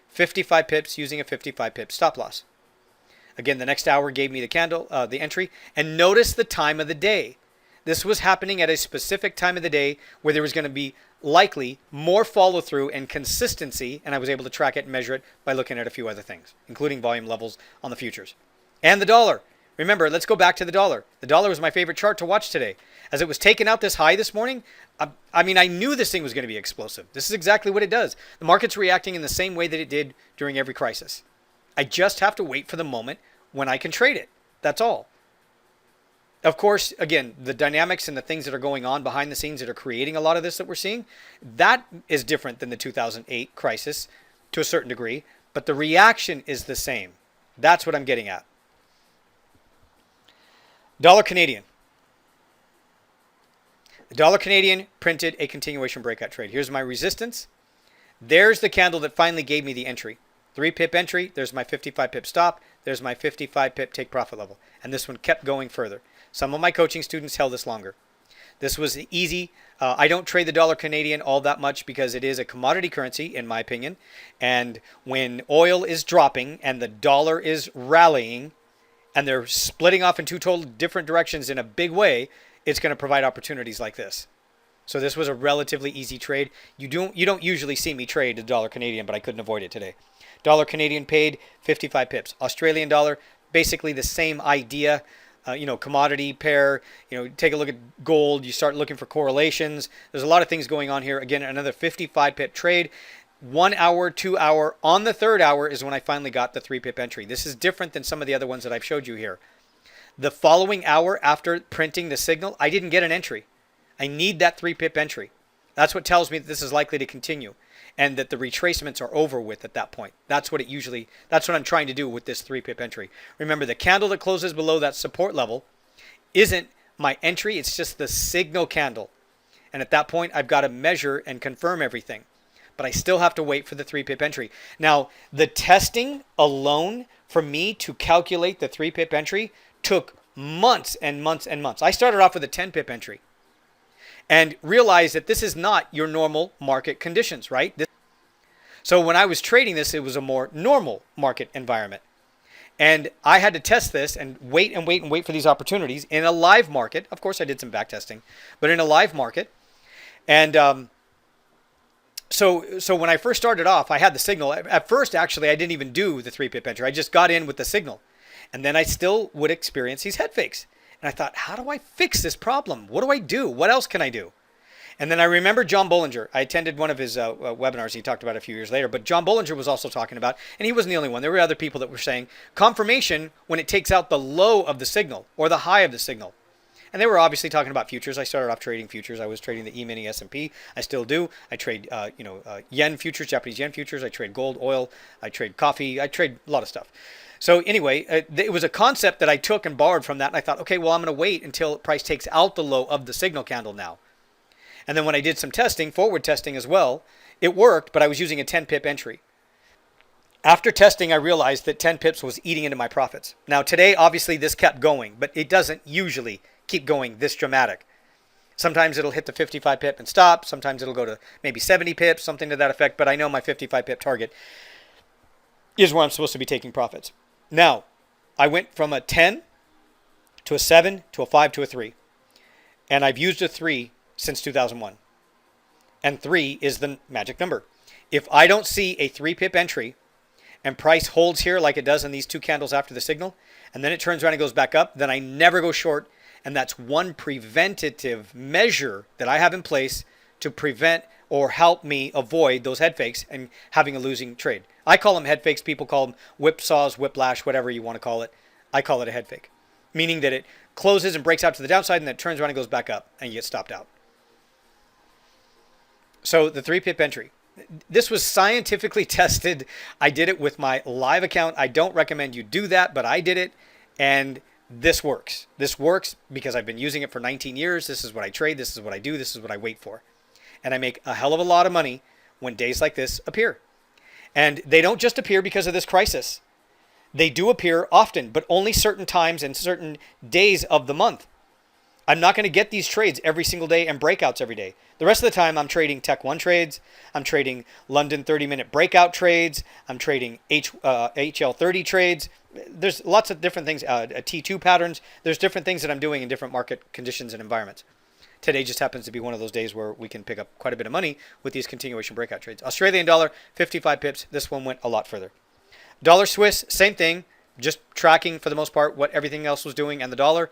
Speaker 1: 55 pips using a 55-pip stop loss. Again, the next hour gave me the candle, the entry. And notice the time of the day. This was happening at a specific time of the day where there was going to be likely more follow through and consistency, and I was able to track it and measure it by looking at a few other things, including volume levels on the futures. And the dollar. Remember, let's go back to the dollar. The dollar was my favorite chart to watch today. As it was taking out this high this morning, I knew this thing was going to be explosive. This is exactly what it does. The market's reacting in the same way that it did during every crisis. I just have to wait for the moment when I can trade it. That's all. Of course, again, the dynamics and the things that are going on behind the scenes that are creating a lot of this that we're seeing, that is different than the 2008 crisis to a certain degree, but the reaction is the same. That's what I'm getting at. Dollar Canadian. The dollar Canadian printed a continuation breakout trade. Here's my resistance. There's the candle that finally gave me the entry. 3-pip entry. There's my 55-pip stop. There's my 55-pip take profit level. And this one kept going further. Some of my coaching students held this longer. This was easy. I don't trade the dollar Canadian all that much because it is a commodity currency, in my opinion. And when oil is dropping and the dollar is rallying and they're splitting off in two total different directions in a big way, it's going to provide opportunities like this. So this was a relatively easy trade. You don't usually see me trade the dollar Canadian, but I couldn't avoid it today. Dollar Canadian paid 55 pips. Australian dollar, basically the same idea. Commodity pair, take a look at gold. You start looking for correlations. There's a lot of things going on here. Again, another 55-pip trade. 1 hour, 2 hour. On the third hour is when I finally got the 3-pip entry. This is different than some of the other ones that I've showed you here. The following hour after printing the signal, I didn't get an entry. I need that 3-pip entry. That's what tells me that this is likely to continue and that the retracements are over with at that point. That's what I'm trying to do with this 3-pip entry. Remember, the candle that closes below that support level isn't my entry. It's just the signal candle. And at that point, I've got to measure and confirm everything. But I still have to wait for the 3-pip entry. Now, the testing alone for me to calculate the 3-pip entry took months and months and months. I started off with a 10-pip entry and realized that this is not your normal market conditions, right? So when I was trading this, it was a more normal market environment. And I had to test this and wait for these opportunities in a live market. Of course, I did some back testing, but in a live market. And so when I first started off, I had the signal. At first, actually, I didn't even do the 3-pip entry. I just got in with the signal. And then I still would experience these head fakes. And I thought, how do I fix this problem? What do I do? What else can I do? And then I remember John Bollinger. I attended one of his webinars he talked about a few years later. But John Bollinger was also talking about, and he wasn't the only one. There were other people that were saying confirmation when it takes out the low of the signal or the high of the signal. And they were obviously talking about futures. I started off trading futures. I was trading the E-mini S&P. I still do. I trade, yen futures, Japanese yen futures. I trade gold, oil. I trade coffee. I trade a lot of stuff. So anyway, it was a concept that I took and borrowed from that. And I thought, okay, well, I'm going to wait until price takes out the low of the signal candle now. And then when I did some testing, forward testing as well, it worked, but I was using a 10 pip entry. After testing, I realized that 10 pips was eating into my profits. Now today, obviously this kept going, but it doesn't usually keep going this dramatic. Sometimes it'll hit the 55 pip and stop. Sometimes it'll go to maybe 70 pips, something to that effect. But I know my 55 pip target is where I'm supposed to be taking profits. Now, I went from a 10 to a 7 to a 5 to a 3. And I've used a 3 since 2001. And 3 is the magic number. If I don't see a 3 pip entry and price holds here like it does in these two candles after the signal, and then it turns around and goes back up, then I never go short. And that's one preventative measure that I have in place to prevent or help me avoid those head fakes and having a losing trade. I call them head fakes. People call them whipsaws, whiplash, whatever you want to call it. I call it a head fake, meaning that it closes and breaks out to the downside and then it turns around and goes back up and you get stopped out. So the 3 pip entry. This was scientifically tested. I did it with my live account. I don't recommend you do that, but I did it and this works. This works because I've been using it for 19 years. This is what I trade. This is what I do. This is what I wait for. And I make a hell of a lot of money when days like this appear. And they don't just appear because of this crisis. They do appear often, but only certain times and certain days of the month. I'm not going to get these trades every single day and breakouts every day. The rest of the time, I'm trading Tech 1 trades. I'm trading London 30-minute breakout trades. I'm trading HL30 trades. There's lots of different things, T2 patterns. There's different things that I'm doing in different market conditions and environments. Today just happens to be one of those days where we can pick up quite a bit of money with these continuation breakout trades. Australian dollar, 55 pips. This one went a lot further. Dollar Swiss, same thing. Just tracking for the most part what everything else was doing and the dollar.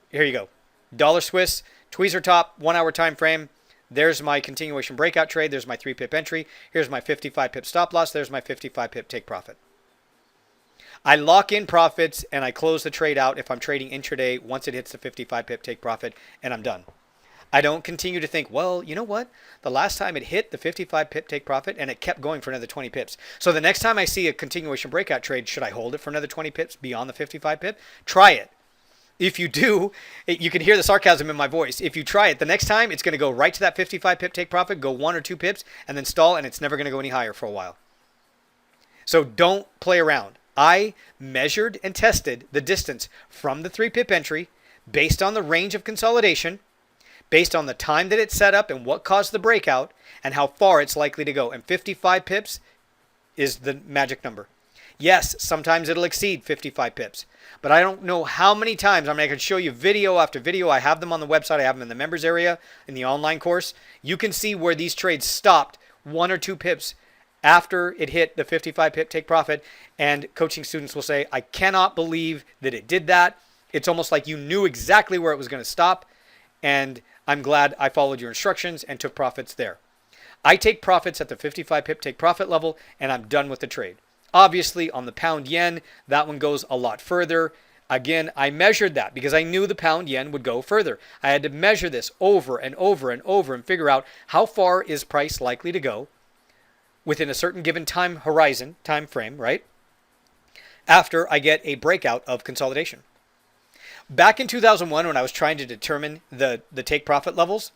Speaker 1: Here you go. Dollar Swiss, tweezer top, 1 hour time frame. There's my continuation breakout trade. There's my 3 pip entry. Here's my 55 pip stop loss. There's my 55 pip take profit. I lock in profits and I close the trade out if I'm trading intraday once it hits the 55 pip take profit and I'm done. I don't continue to think, well, you know what? The last time it hit the 55 pip take profit and it kept going for another 20 pips. So the next time I see a continuation breakout trade, should I hold it for another 20 pips beyond the 55 pip? Try it. If you do, you can hear the sarcasm in my voice. If you try it, the next time it's going to go right to that 55 pip take profit, go 1 or 2 pips, and then stall, and it's never going to go any higher for a while. So don't play around. I measured and tested the distance from the 3 pip entry based on the range of consolidation, based on the time that it's set up and what caused the breakout, and how far it's likely to go. And 55 pips is the magic number. Yes, sometimes it'll exceed 55 pips, but I don't know how many times. I can show you video after video. I have them on the website. I have them in the members area in the online course. You can see where these trades stopped 1 or 2 pips after it hit the 55 pip take profit. And coaching students will say, I cannot believe that it did that. It's almost like you knew exactly where it was going to stop. And I'm glad I followed your instructions and took profits there. I take profits at the 55 pip take profit level and I'm done with the trade. Obviously, on the pound yen, that one goes a lot further. Again, I measured that because I knew the pound yen would go further. I had to measure this over and over and over and figure out how far is price likely to go within a certain given time horizon, time frame, right? After I get a breakout of consolidation. Back in 2001, when I was trying to determine the take profit levels,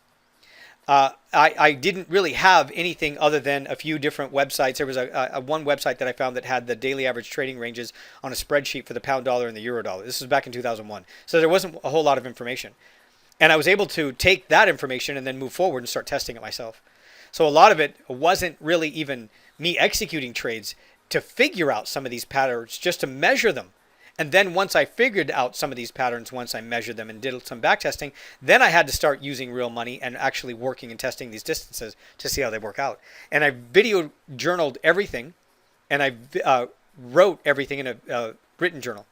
Speaker 1: I didn't really have anything other than a few different websites. There was a one website that I found that had the daily average trading ranges on a spreadsheet for the pound dollar and the euro dollar. This was back in 2001. So there wasn't a whole lot of information. And I was able to take that information and then move forward and start testing it myself. So a lot of it wasn't really even me executing trades to figure out some of these patterns, just to measure them. And then once I figured out some of these patterns, once I measured them and did some back testing, then I had to start using real money and actually working and testing these distances to see how they work out. And I video journaled everything, and I wrote everything in a written journal.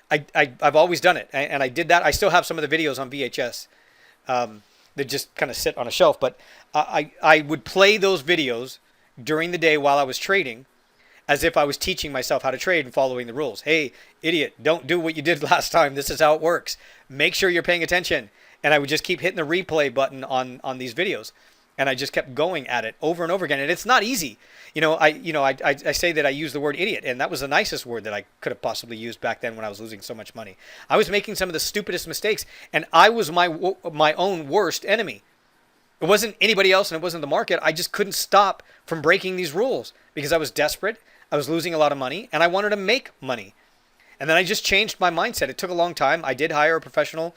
Speaker 1: I've always done it, and I did that. I still have some of the videos on VHS that just kind of sit on a shelf. But I would play those videos during the day while I was trading, as if I was teaching myself how to trade and following the rules. Hey, idiot, don't do what you did last time. This is how it works. Make sure you're paying attention. And I would just keep hitting the replay button on these videos. And I just kept going at it over and over again. And it's not easy. I say that I use the word idiot, and that was the nicest word that I could have possibly used back then when I was losing so much money. I was making some of the stupidest mistakes, and I was my own worst enemy. It wasn't anybody else, and it wasn't the market. I just couldn't stop from breaking these rules because I was desperate. I was losing a lot of money, and I wanted to make money. And then I just changed my mindset. It took a long time. I did hire a professional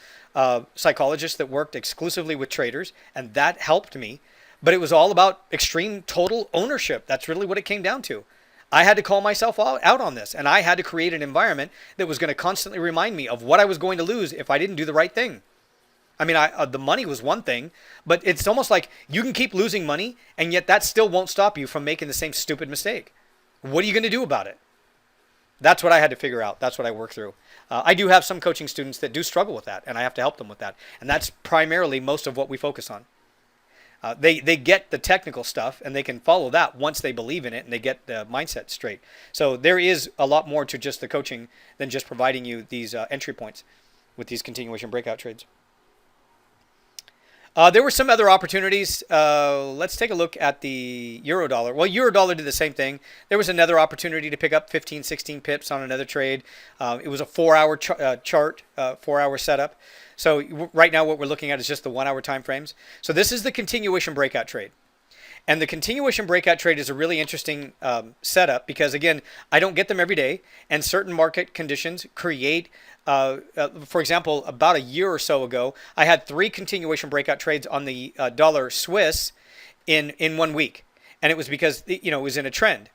Speaker 1: psychologist that worked exclusively with traders, and that helped me. But it was all about extreme total ownership. That's really what it came down to. I had to call myself out on this, and I had to create an environment that was going to constantly remind me of what I was going to lose if I didn't do the right thing. I mean, the money was one thing, but it's almost like you can keep losing money, and yet that still won't stop you from making the same stupid mistake. What are you going to do about it? That's what I had to figure out. That's what I work through. I do have some coaching students that do struggle with that, and I have to help them with that. And that's primarily most of what we focus on. They get the technical stuff, and they can follow that once they believe in it and they get the mindset straight. So there is a lot more to just the coaching than just providing you these entry points with these continuation breakout trades. There were some other opportunities. Let's take a look at the euro dollar. Well, euro dollar did the same thing. There was another opportunity to pick up 15, 16 pips on another trade. It was a 4-hour chart, 4-hour setup. So right now what we're looking at is just the 1-hour time frames. So this is the continuation breakout trade. And the continuation breakout trade is a really interesting setup because, again, I don't get them every day. And certain market conditions create, for example, about a year or so ago, I had 3 continuation breakout trades on the dollar Swiss in 1 week. And it was because, it was in a trend.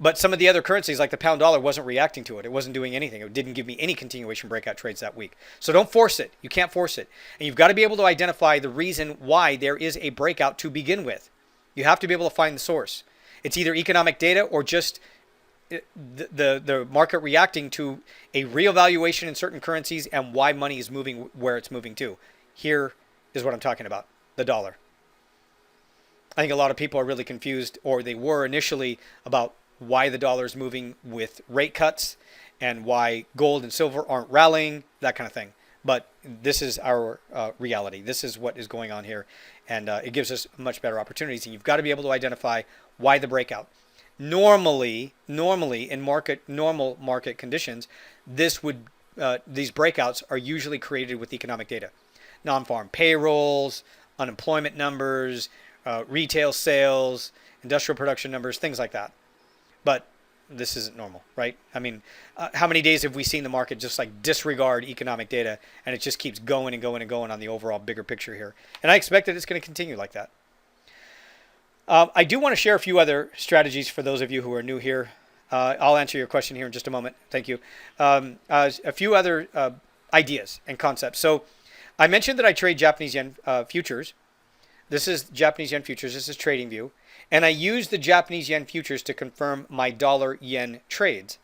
Speaker 1: But some of the other currencies, like the pound dollar, wasn't reacting to it. It wasn't doing anything. It didn't give me any continuation breakout trades that week. So don't force it. You can't force it. And you've got to be able to identify the reason why there is a breakout to begin with. You have to be able to find the source. It's either economic data or just the market reacting to a reevaluation in certain currencies and why money is moving where it's moving to. Here is what I'm talking about, the dollar. I think a lot of people are really confused, or they were initially, about why the dollar is moving with rate cuts and why gold and silver aren't rallying, that kind of thing. But this is our reality. This is what is going on here. And it gives us much better opportunities. And you've got to be able to identify why the breakout. Normally in normal market conditions, these breakouts are usually created with economic data. Non-farm payrolls, unemployment numbers, retail sales, industrial production numbers, things like that. But this isn't normal, right? I mean, how many days have we seen the market just like disregard economic data, and it just keeps going and going and going on the overall bigger picture here? And I expect that it's going to continue like that. I do want to share a few other strategies for those of you who are new here. I'll answer your question here in just a moment. Thank you. A few other ideas and concepts. So I mentioned that I trade Japanese yen futures. This is Japanese yen futures. This is TradingView. And I use the Japanese yen futures to confirm my dollar yen trades.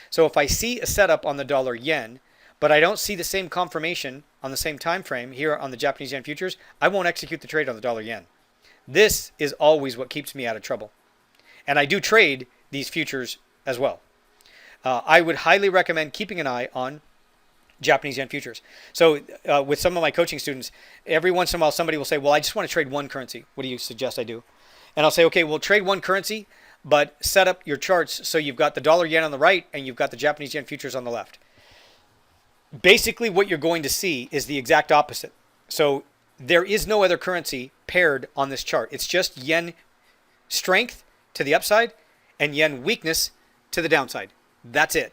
Speaker 1: So if I see a setup on the dollar yen, but I don't see the same confirmation on the same time frame here on the Japanese yen futures, I won't execute the trade on the dollar yen. This is always what keeps me out of trouble. And I do trade these futures as well. I would highly recommend keeping an eye on Japanese yen futures. So with some of my coaching students, every once in a while somebody will say, well, I just want to trade one currency. What do you suggest I do? And I'll say, okay, we'll trade one currency, but set up your charts so you've got the dollar yen on the right and you've got the Japanese yen futures on the left. Basically, what you're going to see is the exact opposite. So there is no other currency paired on this chart. It's just yen strength to the upside and yen weakness to the downside. That's it.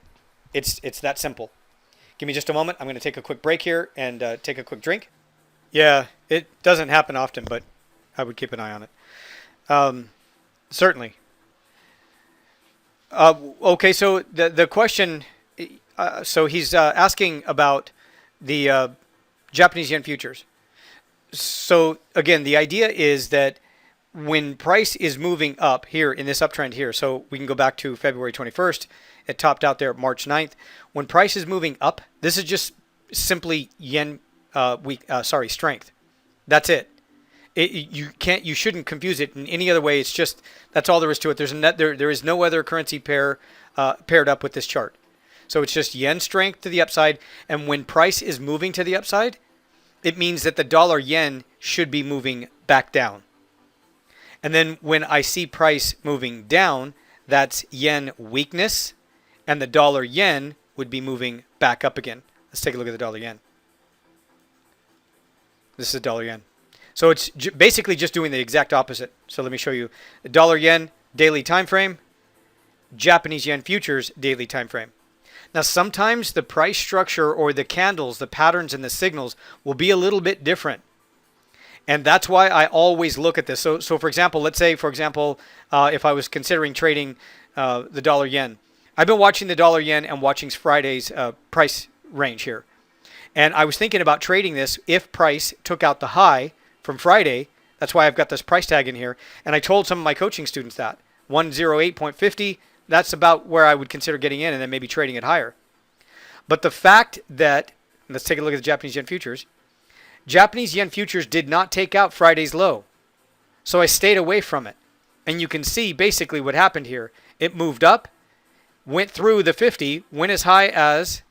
Speaker 1: It's that simple. Give me just a moment. I'm going to take a quick break here and take a quick drink. Yeah, it doesn't happen often, but I would keep an eye on it. Certainly. Okay, so the question, so he's asking about the Japanese yen futures. So again, the idea is that when price is moving up here in this uptrend here, so we can go back to February 21st. It topped out there March 9th. When price is moving up, this is just simply yen strength. That's it. You shouldn't confuse it in any other way. It's just that's all there is to it. There is no other currency pair paired up with this chart. So it's just yen strength to the upside, and when price is moving to the upside, it means that the dollar yen should be moving back down. And then when I see price moving down, that's yen weakness, and the dollar yen would be moving back up again. Let's take a look at the dollar yen. This is the dollar yen. So it's basically just doing the exact opposite. So let me show you the dollar yen daily time frame, Japanese yen futures daily time frame. Now sometimes the price structure or the candles, the patterns and the signals will be a little bit different. And that's why I always look at this. So for example, let's say, if I was considering trading the dollar yen, I've been watching the dollar yen and watching Friday's price range here. And I was thinking about trading this if price took out the high from Friday. That's why I've got this price tag in here. And I told some of my coaching students that 108.50, that's about where I would consider getting in and then maybe trading it higher. But the fact that, let's take a look at the Japanese yen futures. Japanese yen futures did not take out Friday's low. So I stayed away from it. And you can see basically what happened here. It moved up, went through the 50, went as high as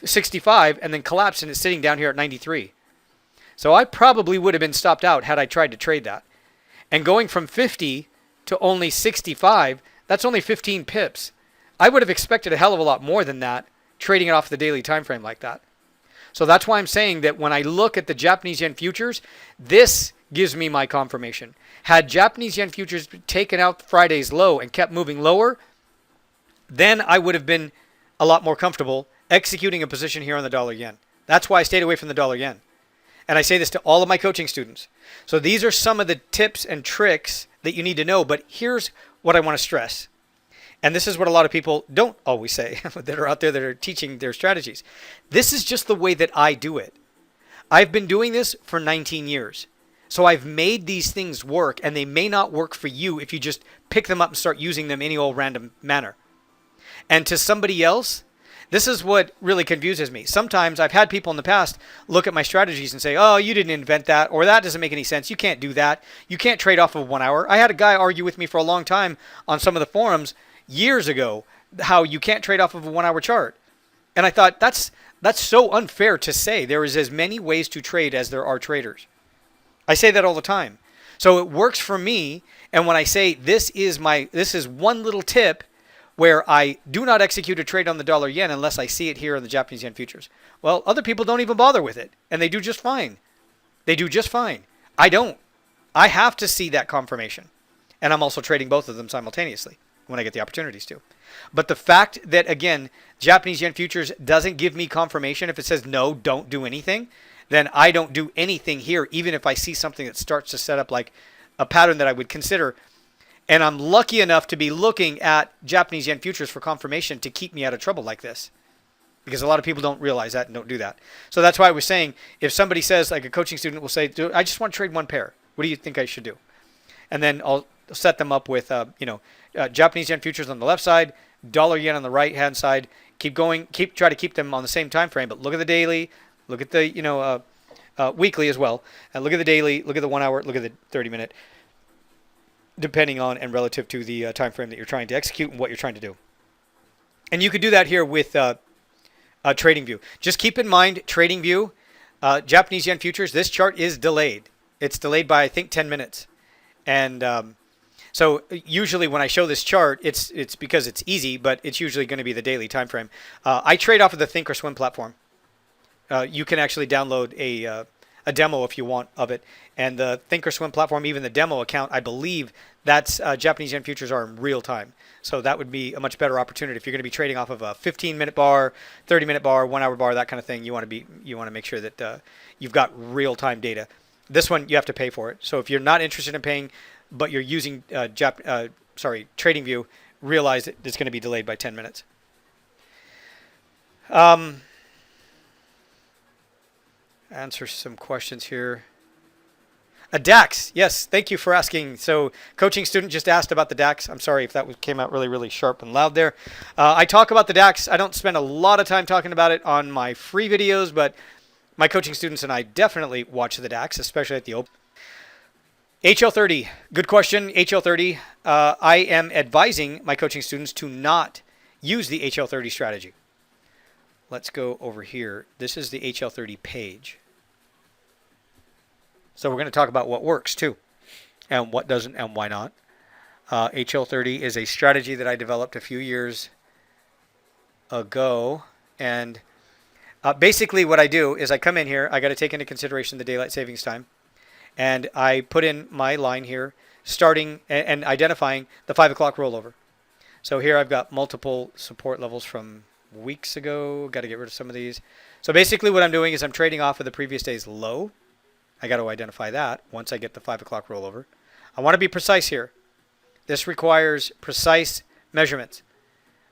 Speaker 1: 65, and then collapsed, and it's sitting down here at 93. So I probably would have been stopped out had I tried to trade that. And going from 50 to only 65, that's only 15 pips. I would have expected a hell of a lot more than that, trading it off the daily time frame like that. So that's why I'm saying that when I look at the Japanese yen futures, this gives me my confirmation. Had Japanese yen futures taken out Friday's low and kept moving lower, then I would have been a lot more comfortable executing a position here on the dollar yen. That's why I stayed away from the dollar yen. And I say this to all of my coaching students. So these are some of the tips and tricks that you need to know. But here's what I want to stress. And this is what a lot of people don't always say that are out there that are teaching their strategies. This is just the way that I do it. I've been doing this for 19 years. So I've made these things work, and they may not work for you if you just pick them up and start using them any old random manner. And to somebody else, this is what really confuses me. Sometimes I've had people in the past look at my strategies and say, oh, you didn't invent that, or that doesn't make any sense. You can't do that. You can't trade off of 1 hour. I had a guy argue with me for a long time on some of the forums years ago how you can't trade off of a 1 hour chart. And I thought that's so unfair to say. There is as many ways to trade as there are traders. I say that all the time. So it works for me. And when I say this is one little tip where I do not execute a trade on the dollar yen unless I see it here in the Japanese yen futures. Well, other people don't even bother with it, and they do just fine. They do just fine. I don't. I have to see that confirmation. And I'm also trading both of them simultaneously when I get the opportunities to. But the fact that, again, Japanese yen futures doesn't give me confirmation, if it says no, don't do anything, then I don't do anything here, even if I see something that starts to set up like a pattern that I would consider. And I'm lucky enough to be looking at Japanese yen futures for confirmation to keep me out of trouble like this. Because a lot of people don't realize that and don't do that. So that's why I was saying, if somebody says, like a coaching student will say, I just want to trade one pair. What do you think I should do? And then I'll set them up with, Japanese yen futures on the left side, dollar yen on the right hand side. Keep going. Try to keep them on the same time frame. But look at the daily. Look at the weekly as well. And look at the daily. Look at the 1 hour. Look at the 30-minute. Depending on and relative to the time frame that you're trying to execute and what you're trying to do. And you could do that here with TradingView. Just keep in mind, TradingView, Japanese yen futures, this chart is delayed. It's delayed by, I think, 10 minutes. And so usually when I show this chart, it's because it's easy, but it's usually going to be the daily time frame. I trade off of the Thinkorswim platform. You can actually download a demo if you want of it. And the Thinkorswim platform, even the demo account, I believe that's Japanese yen futures are in real time. So that would be a much better opportunity if you're going to be trading off of a 15-minute bar, 30-minute bar, 1 hour bar, that kind of thing. You want to make sure that you've got real time data. This one you have to pay for it. So if you're not interested in paying, but you're using TradingView, realize that it's going to be delayed by 10 minutes. Answer some questions here. A DAX, yes. Thank you for asking. So, coaching student just asked about the DAX. I'm sorry if that came out really, really sharp and loud there. I talk about the DAX. I don't spend a lot of time talking about it on my free videos, but my coaching students and I definitely watch the DAX, especially at the open. HL30, good question. HL30, I am advising my coaching students to not use the HL30 strategy. Let's go over here. This is the HL30 page. So we're going to talk about what works too, and what doesn't, and why not. HL30 is a strategy that I developed a few years ago, and basically what I do is I come in here. I got to take into consideration the daylight savings time, and I put in my line here, starting and identifying the 5 o'clock rollover. So here I've got multiple support levels from weeks ago. Got to get rid of some of these. So basically what I'm doing is I'm trading off of the previous day's low. I got to identify that once I get the 5 o'clock rollover. I want to be precise here. This requires precise measurements.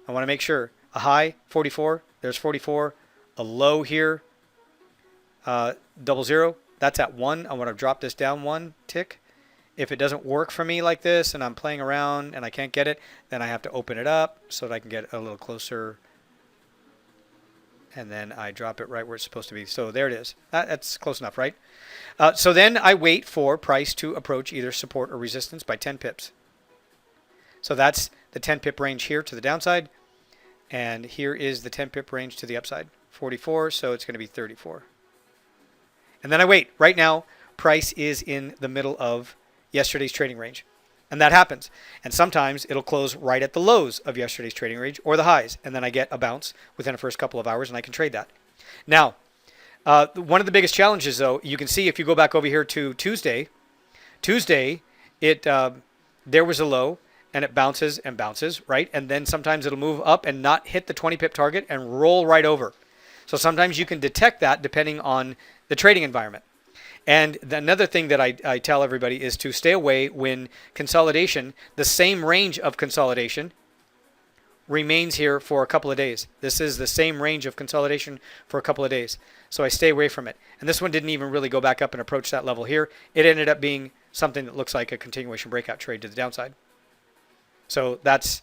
Speaker 1: I want to make sure a high, 44, there's 44, a low here, 00, that's at 1. I want to drop this down 1 tick. If it doesn't work for me like this and I'm playing around and I can't get it, then I have to open it up so that I can get a little closer. And then I drop it right where it's supposed to be. So there it is. That's close enough, right? So then I wait for price to approach either support or resistance by 10 pips. So that's the 10 pip range here to the downside. And here is the 10 pip range to the upside. 44, so it's going to be 34. And then I wait. Right now, price is in the middle of yesterday's trading range. And that happens. And sometimes it'll close right at the lows of yesterday's trading range or the highs. And then I get a bounce within the first couple of hours and I can trade that. Now, one of the biggest challenges, though, you can see if you go back over here to Tuesday, there was a low and it bounces and bounces, right? And then sometimes it'll move up and not hit the 20 pip target and roll right over. So sometimes you can detect that depending on the trading environment. And another thing that I tell everybody is to stay away when consolidation, the same range of consolidation, remains here for a couple of days. This is the same range of consolidation for a couple of days. So I stay away from it. And this one didn't even really go back up and approach that level here. It ended up being something that looks like a continuation breakout trade to the downside. So that's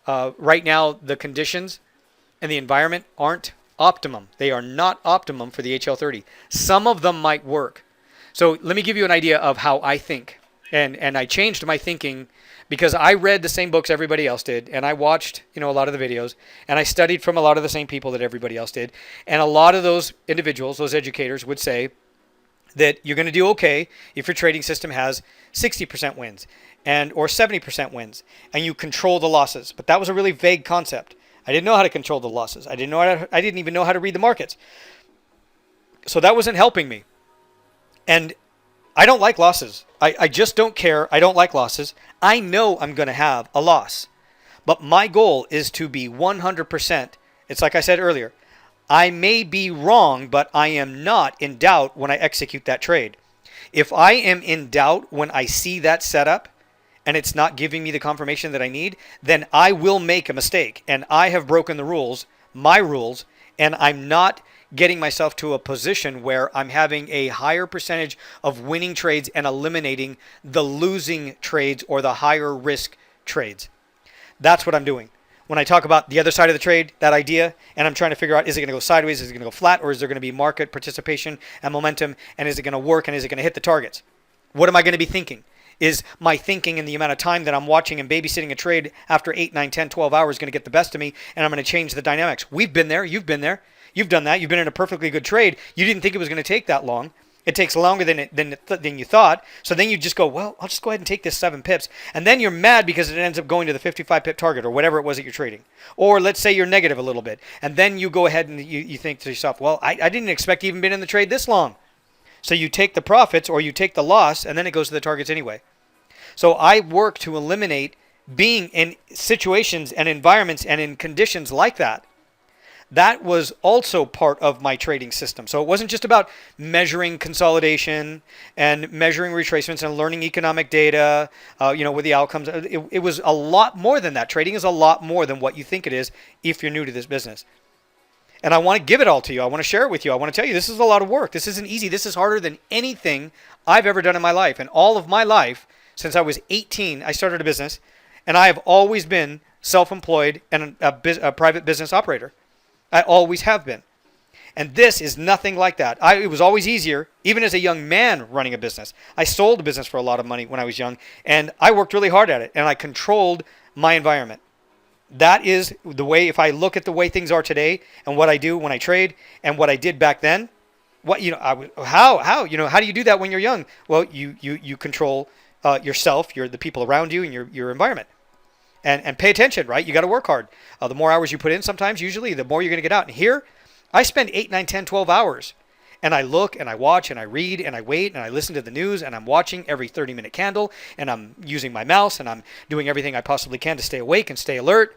Speaker 1: right now the conditions and the environment aren't optimum. They are not optimum for the HL30. Some of them might work. So let me give you an idea of how I think. And I changed my thinking because I read the same books everybody else did, and I watched, a lot of the videos, and I studied from a lot of the same people that everybody else did. And a lot of those individuals, those educators, would say that you're going to do okay if your trading system has 60% wins or 70% wins, and you control the losses. But that was a really vague concept. I didn't know how to control the losses. I didn't even know how to read the markets. So that wasn't helping me. And I don't like losses. I just don't care. I don't like losses. I know I'm going to have a loss. But my goal is to be 100%. It's like I said earlier. I may be wrong, but I am not in doubt when I execute that trade. If I am in doubt when I see that setup and it's not giving me the confirmation that I need, then I will make a mistake. And I have broken the rules, my rules, and I'm not getting myself to a position where I'm having a higher percentage of winning trades and eliminating the losing trades or the higher risk trades. That's what I'm doing. When I talk about the other side of the trade, that idea, and I'm trying to figure out, is it going to go sideways, is it going to go flat, or is there going to be market participation and momentum, and is it going to work, and is it going to hit the targets? What am I going to be thinking? Is my thinking in the amount of time that I'm watching and babysitting a trade after 8, 9, 10, 12 hours going to get the best of me, and I'm going to change the dynamics? We've been there. You've been there. You've done that. You've been in a perfectly good trade. You didn't think it was going to take that long. It takes longer than you thought. So then you just go, well, I'll just go ahead and take this 7 pips. And then you're mad because it ends up going to the 55 pip target or whatever it was that you're trading. Or let's say you're negative a little bit. And then you go ahead and you think to yourself, well, I didn't expect to even been in the trade this long. So you take the profits or you take the loss and then it goes to the targets anyway. So I work to eliminate being in situations and environments and in conditions like that. That was also part of my trading system. So it wasn't just about measuring consolidation and measuring retracements and learning economic data, with the outcomes. It was a lot more than that. Trading is a lot more than what you think it is if you're new to this business. And I want to give it all to you. I want to share it with you. I want to tell you this is a lot of work. This isn't easy. This is harder than anything I've ever done in my life. And all of my life, since I was 18, I started a business. And I have always been self-employed and a private business operator. I always have been. And this is nothing like that. It was always easier, even as a young man running a business. I sold a business for a lot of money when I was young. And I worked really hard at it. And I controlled my environment. That is the way, if I look at the way things are today and what I do when I trade and what I did back then, how do you do that when you're young? Well, you control yourself, the people around you, and your environment. And pay attention, right? You got to work hard. The more hours you put in sometimes, usually, the more you're going to get out. And here, I spend 8, 9, 10, 12 hours. And I look and I watch and I read and I wait and I listen to the news and I'm watching every 30-minute candle and I'm using my mouse and I'm doing everything I possibly can to stay awake and stay alert.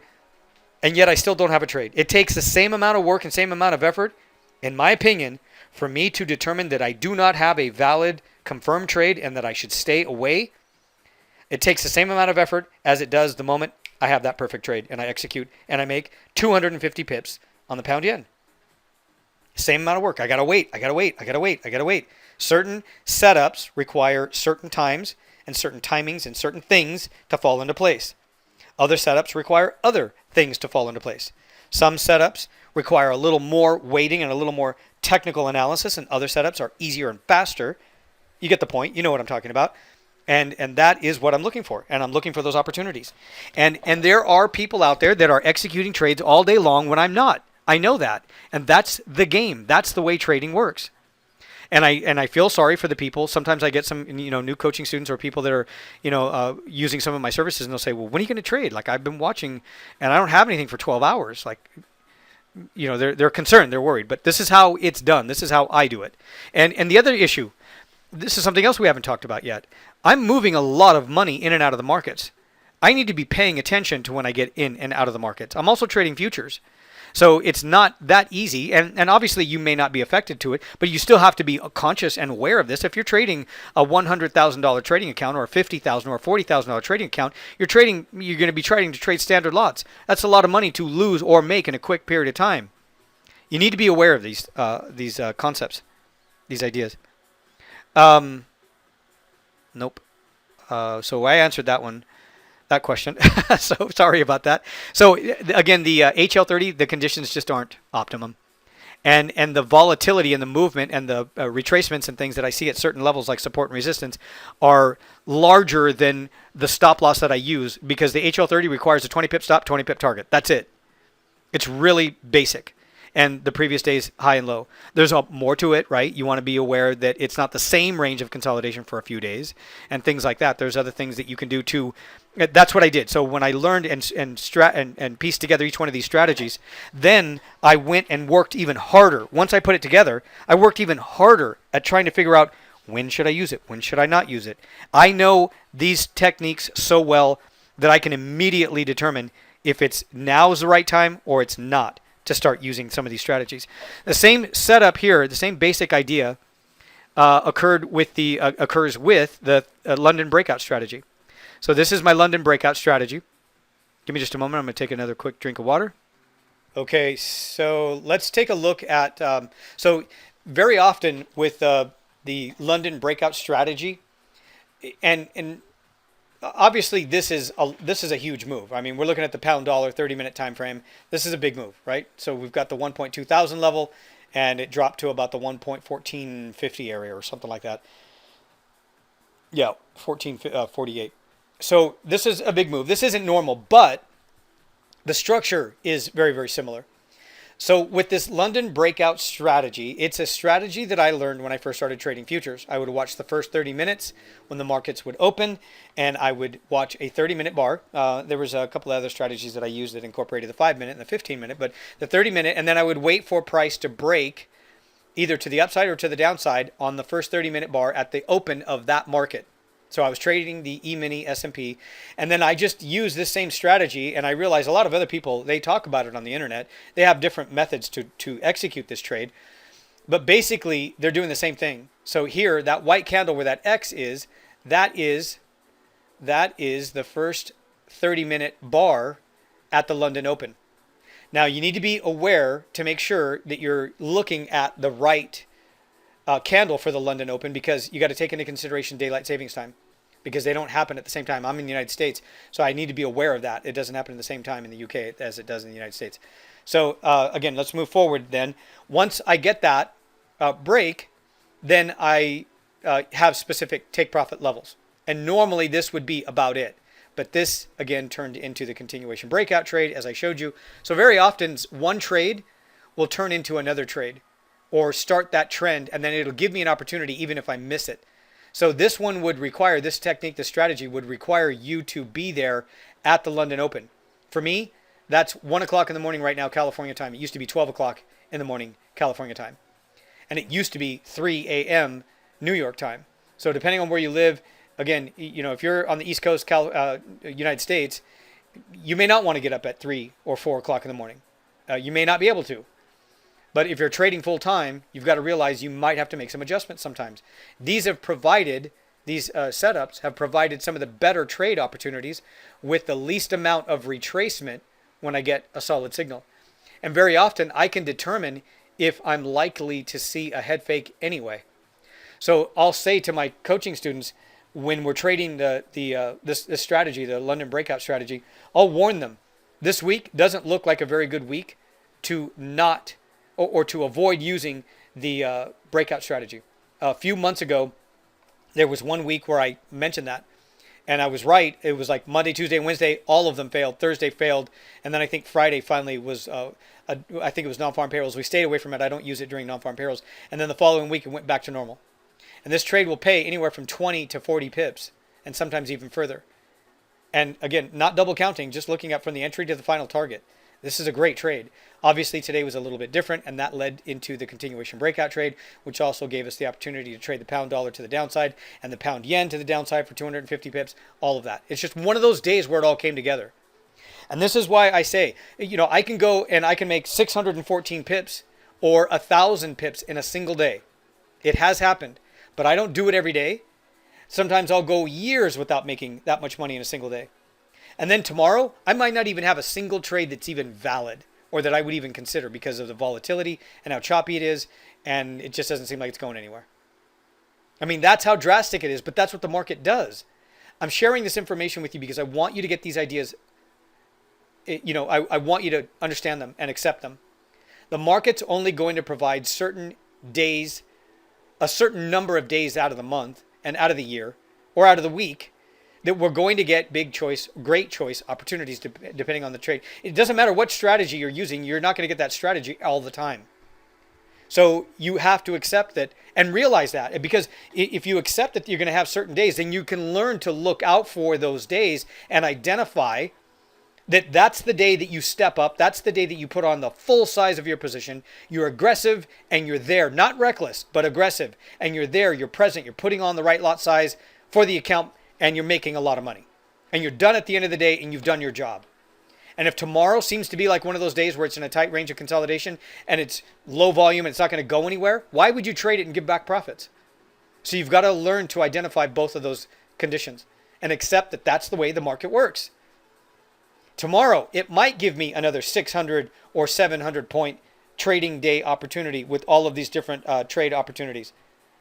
Speaker 1: And yet I still don't have a trade. It takes the same amount of work and same amount of effort, in my opinion, for me to determine that I do not have a valid confirmed trade and that I should stay away. It takes the same amount of effort as it does the moment I have that perfect trade and I execute and I make 250 pips on the pound yen. Same amount of work. I got to wait. Certain setups require certain times and certain timings and certain things to fall into place. Other setups require other things to fall into place. Some setups require a little more waiting and a little more technical analysis, and other setups are easier and faster. You get the point. You know what I'm talking about. And that is what I'm looking for. And I'm looking for those opportunities. And there are people out there that are executing trades all day long when I'm not. I know that. And that's the game. That's the way trading works. And I feel sorry for the people. Sometimes I get some new coaching students or people that are using some of my services, and they'll say, well, when are you going to trade? Like, I've been watching and I don't have anything for 12 hours. Like, they're concerned, they're worried. But this is how it's done. This is how I do it. And the other issue, this is something else we haven't talked about yet. I'm moving a lot of money in and out of the markets. I need to be paying attention to when I get in and out of the markets. I'm also trading futures. So it's not that easy, and obviously you may not be affected to it, but you still have to be conscious and aware of this. If you're trading a $100,000 trading account or a $50,000 or a $40,000 trading account, you're going to be trying to trade standard lots. That's a lot of money to lose or make in a quick period of time. You need to be aware of these concepts, these ideas. Nope. So I answered that question. So sorry about that. So again, the HL30, the conditions just aren't optimum. And the volatility and the movement and the retracements and things that I see at certain levels like support and resistance are larger than the stop loss that I use, because the HL30 requires a 20 pip stop, 20 pip target. That's it. It's really basic. And the previous day's high and low. There's more to it, right? You want to be aware that it's not the same range of consolidation for a few days and things like that. There's other things that you can do too. That's what I did. So when I learned and pieced together each one of these strategies, then I went and worked even harder. Once I put it together, I worked even harder at trying to figure out, when should I use it? When should I not use it? I know these techniques so well that I can immediately determine if it's now is the right time or it's not to start using some of these strategies. The same setup here, the same basic idea occurs with the London breakout strategy. So this is my London breakout strategy. Give me just a moment. I'm going to take another quick drink of water. Okay, so let's take a look at, so very often with the London breakout strategy, and obviously this is a huge move. I mean, we're looking at the pound dollar 30-minute time frame. This is a big move, right? So we've got the 1.2 thousand level, and it dropped to about the 1.1450 area or something like that. Yeah, 1448. So this is a big move. This isn't normal, but the structure is very, very similar. So with this London breakout strategy, it's a strategy that I learned when I first started trading futures. I would watch the first 30 minutes when the markets would open, and I would watch a 30-minute bar. There was a couple of other strategies that I used that incorporated the 5-minute and the 15-minute, but the 30-minute, and then I would wait for price to break either to the upside or to the downside on the first 30-minute bar at the open of that market. So I was trading the E-mini S&P, and then I just used this same strategy, and I realized a lot of other people, they talk about it on the internet. They have different methods to execute this trade, but basically they're doing the same thing. So here, that white candle where that X is, that is the first 30-minute bar at the London Open. Now you need to be aware to make sure that you're looking at the right candle for the London Open, because you got to take into consideration daylight savings time, because they don't happen at the same time. I'm in the United States, so I need to be aware of that. It doesn't happen at the same time in the UK as it does in the United States. So again, let's move forward then. Once I get that break, then I have specific take profit levels. And normally this would be about it. But this, again, turned into the continuation breakout trade, as I showed you. So very often, one trade will turn into another trade or start that trend, and then it'll give me an opportunity even if I miss it. So this one would require, this technique, this strategy would require you to be there at the London Open. For me, that's 1 o'clock in the morning right now, California time. It used to be 12 o'clock in the morning, California time. And it used to be 3 a.m. New York time. So depending on where you live, again, you know, if you're on the East Coast, United States, you may not want to get up at 3 or 4 o'clock in the morning. You may not be able to. But if you're trading full time, you've got to realize you might have to make some adjustments sometimes. These setups have provided some of the better trade opportunities with the least amount of retracement when I get a solid signal. And very often I can determine if I'm likely to see a head fake anyway. So I'll say to my coaching students, when we're trading this strategy, the London breakout strategy, I'll warn them, this week doesn't look like a very good week to not or to avoid using the breakout strategy. A few months ago, there was one week where I mentioned that, and I was right. It was like Monday, Tuesday, Wednesday, all of them failed. Thursday failed, and then I think Friday finally was, I think it was non-farm payrolls. We stayed away from it. I don't use it during non-farm payrolls. And then the following week, it went back to normal. And this trade will pay anywhere from 20 to 40 pips, and sometimes even further. And again, not double counting, just looking up from the entry to the final target. This is a great trade. Obviously, today was a little bit different, and that led into the continuation breakout trade, which also gave us the opportunity to trade the pound dollar to the downside and the pound yen to the downside for 250 pips, all of that. It's just one of those days where it all came together. And this is why I say, you know, I can go and I can make 614 pips or 1,000 pips in a single day. It has happened, but I don't do it every day. Sometimes I'll go years without making that much money in a single day. And then tomorrow, I might not even have a single trade that's even valid or that I would even consider because of the volatility and how choppy it is, and it just doesn't seem like it's going anywhere. I mean, that's how drastic it is, but that's what the market does. I'm sharing this information with you because I want you to get these ideas. You know, I want you to understand them and accept them. The market's only going to provide certain days, a certain number of days out of the month and out of the year or out of the week, that we're going to get big choice, great choice opportunities depending on the trade. It doesn't matter what strategy you're using, you're not going to get that strategy all the time. So you have to accept that and realize that, because if you accept that you're going to have certain days, then you can learn to look out for those days and identify that that's the day that you step up. That's the day that you put on the full size of your position. You're aggressive and you're there, not reckless, but aggressive. And you're there, you're present, you're putting on the right lot size for the account, and you're making a lot of money. And you're done at the end of the day, and you've done your job. And if tomorrow seems to be like one of those days where it's in a tight range of consolidation and it's low volume and it's not going to go anywhere, why would you trade it and give back profits? So you've got to learn to identify both of those conditions and accept that that's the way the market works. Tomorrow, it might give me another 600 or 700 point trading day opportunity with all of these different trade opportunities.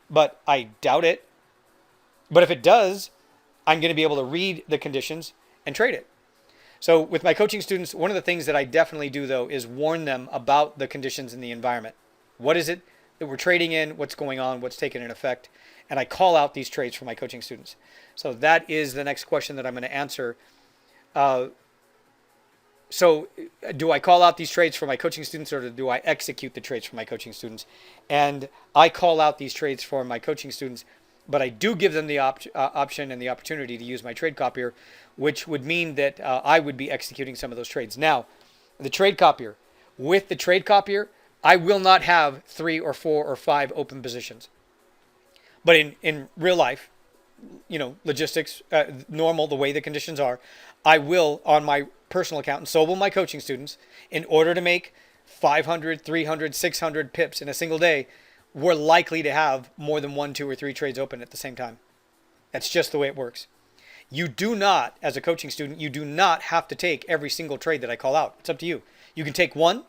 Speaker 1: But I doubt it. But if it does, I'm going to be able to read the conditions and trade it. So with my coaching students, one of the things that I definitely do, though, is warn them about the conditions in the environment. What is it that we're trading in? What's going on? What's taking an effect? And I call out these trades for my coaching students. So that is the next question that I'm going to answer. So do I call out these trades for my coaching students, or do I execute the trades for my coaching students? And I call out these trades for my coaching students, but I do give them the option and the opportunity to use my trade copier, which would mean that I would be executing some of those trades. Now, the trade copier. With the trade copier, I will not have 3 or 4 or 5 open positions. But in real life, you know, logistics, normal, the way the conditions are, I will, on my personal account, and so will my coaching students, in order to make 500, 300, 600 pips in a single day, we're likely to have more than 1, 2, or 3 trades open at the same time. That's just the way it works. You do not, as a coaching student, you do not have to take every single trade that I call out. It's up to you. You can take one,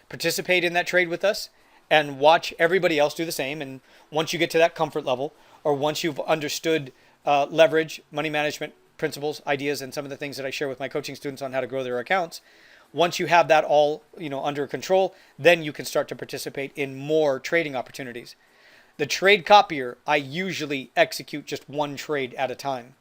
Speaker 1: participate in that trade with us, and watch everybody else do the same. And once you get to that comfort level, or once you've understood leverage, money management principles, ideas, and some of the things that I share with my coaching students on how to grow their accounts, once you have that all under control, then you can start to participate in more trading opportunities. The trade copier, I usually execute just one trade at a time.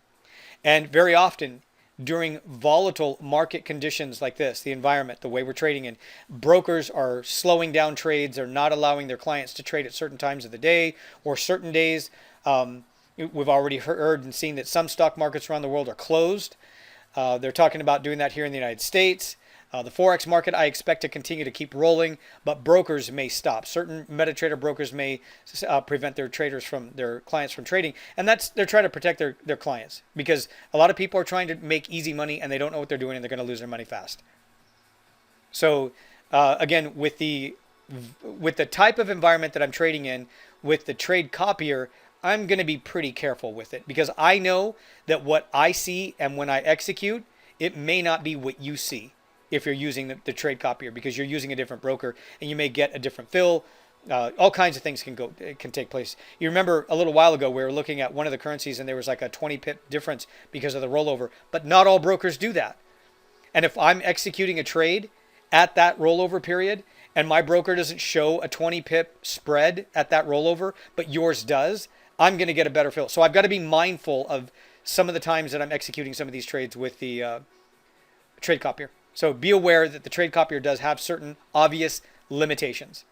Speaker 1: And very often during volatile market conditions like this, the environment, the way we're trading in, brokers are slowing down trades, or not allowing their clients to trade at certain times of the day or certain days. We've already heard and seen that some stock markets around the world are closed. They're talking about doing that here in the United States. The Forex market, I expect to continue to keep rolling, but brokers may stop. Certain MetaTrader brokers may prevent their clients from trading, and they're trying to protect their clients, because a lot of people are trying to make easy money and they don't know what they're doing, and they're going to lose their money fast. So again, with the type of environment that I'm trading in, with the trade copier, I'm going to be pretty careful with it, because I know that what I see and when I execute, it may not be what you see if you're using the trade copier, because you're using a different broker and you may get a different fill. All kinds of things can take place. You remember a little while ago we were looking at one of the currencies and there was like a 20 pip difference because of the rollover, but not all brokers do that. And if I'm executing a trade at that rollover period and my broker doesn't show a 20 pip spread at that rollover, but yours does, I'm going to get a better fill. So I've got to be mindful of some of the times that I'm executing some of these trades with the trade copier. So be aware that the trade copier does have certain obvious limitations.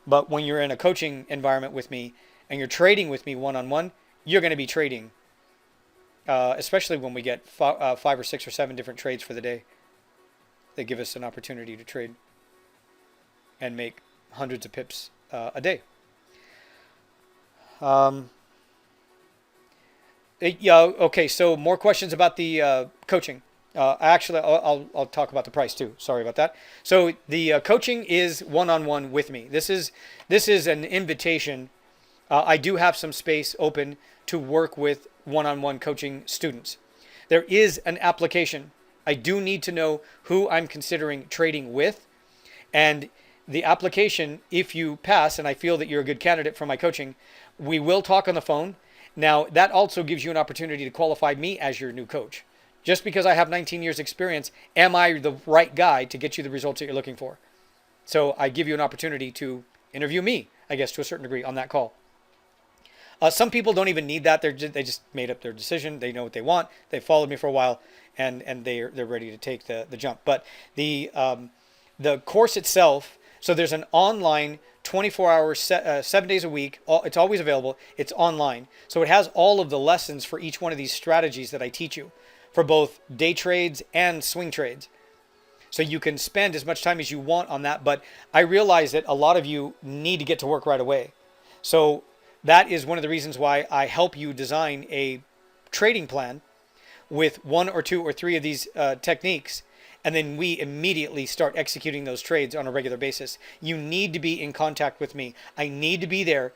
Speaker 1: But when you're in a coaching environment with me and you're trading with me one-on-one, you're going to be trading, especially when we get 5 or 6 or 7 different trades for the day. They give us an opportunity to trade and make hundreds of pips a day. Okay, so more questions about the coaching. Actually, I'll talk about the price too. Sorry about that. So the coaching is one-on-one with me. This is an invitation. I do have some space open to work with one-on-one coaching students. There is an application. I do need to know who I'm considering trading with, and the application, if you pass and I feel that you're a good candidate for my coaching, we will talk on the phone. Now, that also gives you an opportunity to qualify me as your new coach. Just because I have 19 years experience, am I the right guy to get you the results that you're looking for? So I give you an opportunity to interview me, I guess, to a certain degree on that call. Some people don't even need that. They just made up their decision. They know what they want. They followed me for a while, and they're ready to take the jump. But the course itself, so there's an online 24-hour, 7 days a week. It's always available. It's online. So it has all of the lessons for each one of these strategies that I teach you, for both day trades and swing trades. So you can spend as much time as you want on that, but I realize that a lot of you need to get to work right away. So that is one of the reasons why I help you design a trading plan with 1 or 2 or 3 of these techniques, and then we immediately start executing those trades on a regular basis. You need to be in contact with me. I need to be there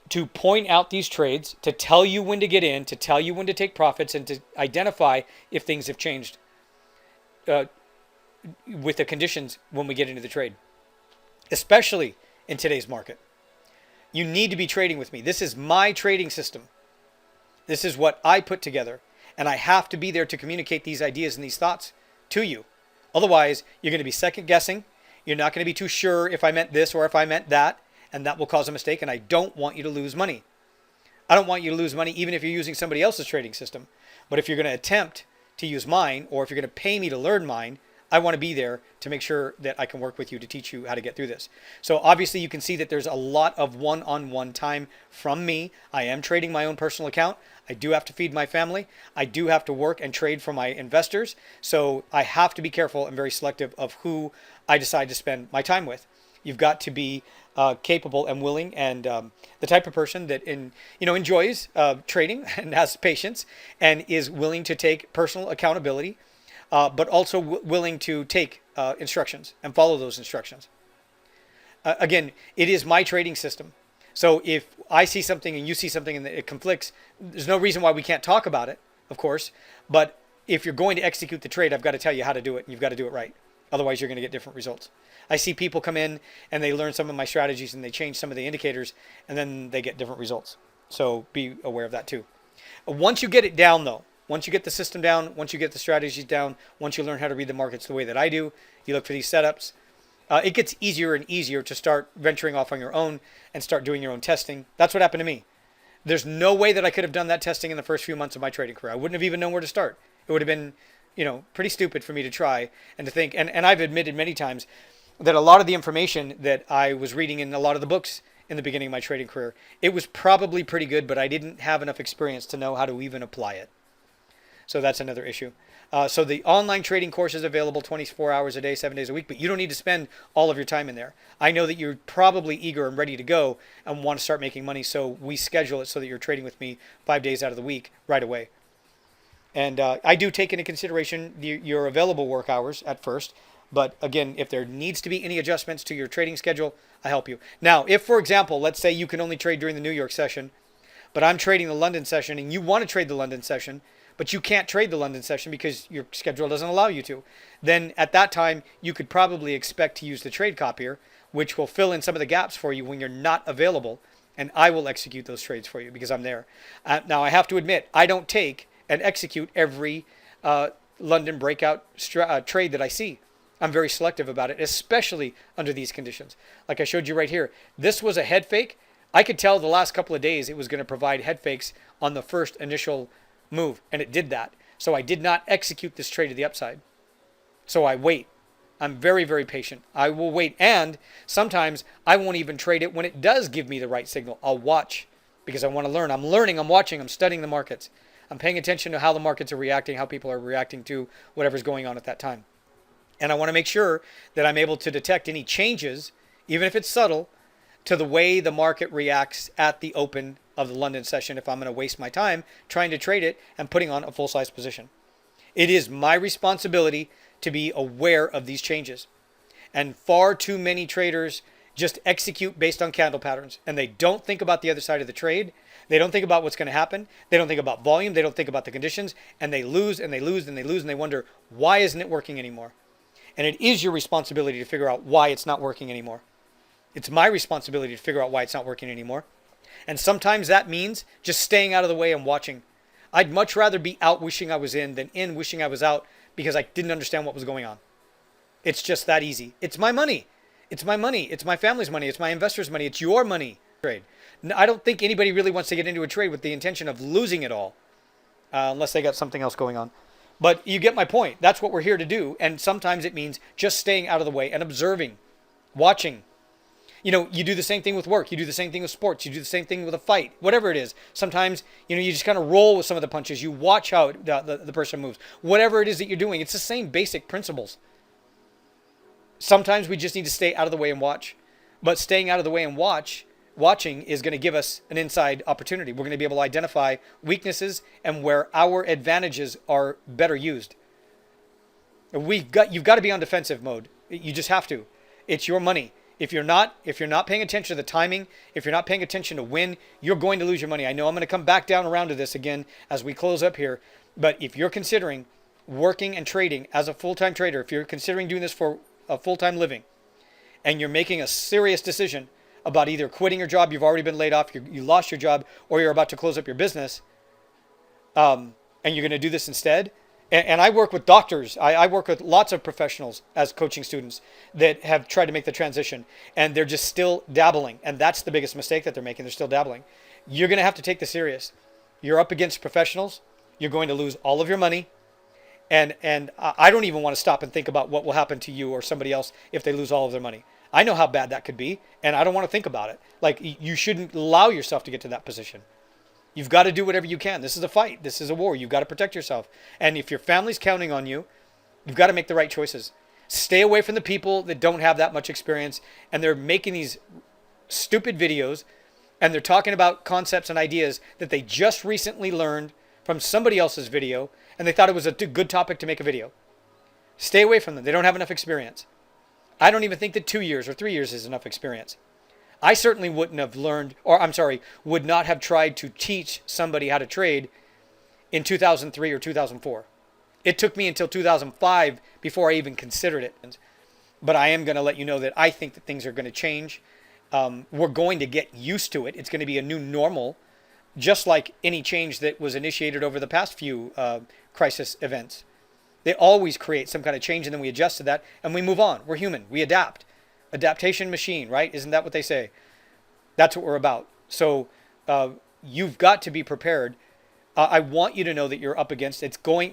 Speaker 1: to point out these trades, to tell you when to get in, to tell you when to take profits, and to identify if things have changed with the conditions when we get into the trade, especially in today's market. You need to be trading with me. This is my trading system. This is what I put together, and I have to be there to communicate these ideas and these thoughts to you. Otherwise, you're going to be second guessing. You're not going to be too sure if I meant this or if I meant that, and that will cause a mistake, and I don't want you to lose money. I don't want you to lose money even if you're using somebody else's trading system. But if you're going to attempt to use mine, or if you're going to pay me to learn mine, I want to be there to make sure that I can work with you to teach you how to get through this. So obviously you can see that there's a lot of one-on-one time from me. I am trading my own personal account. I do have to feed my family. I do have to work and trade for my investors. So I have to be careful and very selective of who I decide to spend my time with. You've got to be capable and willing, and the type of person that enjoys trading and has patience and is willing to take personal accountability, but also willing to take instructions and follow those instructions. Again, it is my trading system. So if I see something and you see something and it conflicts, there's no reason why we can't talk about it, of course. But if you're going to execute the trade, I've got to tell you how to do it, and you've got to do it right. Otherwise, you're going to get different results. I see people come in and they learn some of my strategies and they change some of the indicators, and then they get different results. So be aware of that too. Once you get it down though, once you get the system down, once you get the strategies down, once you learn how to read the markets the way that I do, you look for these setups, it gets easier and easier to start venturing off on your own and start doing your own testing. That's what happened to me. There's no way that I could have done that testing in the first few months of my trading career. I wouldn't have even known where to start. It would have been, pretty stupid for me to try and to think. And I've admitted many times that a lot of the information that I was reading in a lot of the books in the beginning of my trading career, it was probably pretty good, but I didn't have enough experience to know how to even apply it. So that's another issue. So the online trading course is available 24 hours a day, 7 days a week, but you don't need to spend all of your time in there. I know that you're probably eager and ready to go and want to start making money, so we schedule it so that you're trading with me 5 days out of the week right away. And I do take into consideration your available work hours at first, but again, if there needs to be any adjustments to your trading schedule, I help you. Now, if, for example, let's say you can only trade during the New York session, but I'm trading the London session and you want to trade the London session, but you can't trade the London session because your schedule doesn't allow you to, then at that time, you could probably expect to use the trade copier, which will fill in some of the gaps for you when you're not available, and I will execute those trades for you because I'm there. Now, I have to admit, I don't take and execute every London breakout trade that I see. I'm very selective about it, especially under these conditions. Like I showed you right here, this was a head fake. I could tell the last couple of days it was going to provide head fakes on the first initial move, and it did that. So I did not execute this trade to the upside. So I wait. I'm very, very patient. I will wait, and sometimes I won't even trade it when it does give me the right signal. I'll watch because I want to learn. I'm learning, I'm watching, I'm studying the markets. I'm paying attention to how the markets are reacting, how people are reacting to whatever's going on at that time. And I want to make sure that I'm able to detect any changes, even if it's subtle, to the way the market reacts at the open of the London session if I'm going to waste my time trying to trade it and putting on a full-size position. It is my responsibility to be aware of these changes. And far too many traders just execute based on candle patterns, and they don't think about the other side of the trade. They don't think about what's going to happen. They don't think about volume. They don't think about the conditions, and they lose and they lose and they lose, and they wonder, why isn't it working anymore? And it is your responsibility to figure out why it's not working anymore. It's my responsibility to figure out why it's not working anymore. And sometimes that means just staying out of the way and watching. I'd much rather be out wishing I was in than in wishing I was out because I didn't understand what was going on. It's just that easy. It's my money. It's my money. It's my family's money. It's my investors' money. It's your money. Trade. I don't think anybody really wants to get into a trade with the intention of losing it all, unless they got something else going on. But you get my point. That's what we're here to do. And sometimes it means just staying out of the way and observing, watching. You do the same thing with work. You do the same thing with sports. You do the same thing with a fight, whatever it is. Sometimes, you just kind of roll with some of the punches. You watch how the person moves. Whatever it is that you're doing, it's the same basic principles. Sometimes we just need to stay out of the way and watch. But staying out of the way and watching is going to give us an inside opportunity. We're going to be able to identify weaknesses and where our advantages are better used. You've got to be on defensive mode. You just have to. It's your money. If you're not paying attention to the timing, if you're not paying attention to when, you're going to lose your money. I know I'm going to come back down around to this again as we close up here, but if you're considering working and trading as a full-time trader, if you're considering doing this for a full-time living, and you're making a serious decision about either quitting your job, you've already been laid off, you lost your job, or you're about to close up your business, and you're going to do this instead. And I work with doctors. I work with lots of professionals as coaching students that have tried to make the transition, and they're just still dabbling. And that's the biggest mistake that they're making. They're still dabbling. You're going to have to take this serious. You're up against professionals. You're going to lose all of your money. And I don't even want to stop and think about what will happen to you or somebody else if they lose all of their money. I know how bad that could be, and I don't want to think about it. Like, you shouldn't allow yourself to get to that position. You've got to do whatever you can. This is a fight. This is a war. You've got to protect yourself. And if your family's counting on you, you've got to make the right choices. Stay away from the people that don't have that much experience, and they're making these stupid videos, and they're talking about concepts and ideas that they just recently learned from somebody else's video, and they thought it was a good topic to make a video. Stay away from them. They don't have enough experience. I don't even think that 2 years or 3 years is enough experience. I certainly wouldn't have learned, would not have tried to teach somebody how to trade in 2003 or 2004. It took me until 2005 before I even considered it. But I am going to let you know that I think that things are going to change. We're going to get used to it. It's going to be a new normal, just like any change that was initiated over the past few crisis events. They always create some kind of change, and then we adjust to that, and we move on. We're human. We adapt. Adaptation machine, right? Isn't that what they say? That's what we're about. So you've got to be prepared. I want you to know that you're up against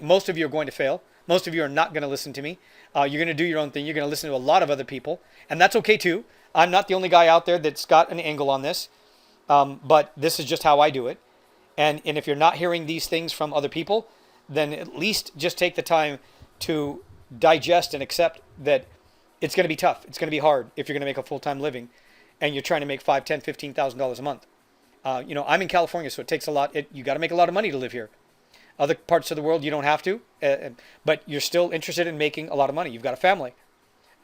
Speaker 1: most of you are going to fail. Most of you are not going to listen to me. You're going to do your own thing. You're going to listen to a lot of other people, and that's okay too. I'm not the only guy out there that's got an angle on this, but this is just how I do it. And if you're not hearing these things from other people, then at least just take the time to digest and accept that it's going to be tough. It's going to be hard if you're going to make a full-time living and you're trying to make $5,000, $10,000, $15,000 a month. I'm in California, so it takes a lot. You got to make a lot of money to live here. Other parts of the world, you don't have to, but you're still interested in making a lot of money. You've got a family.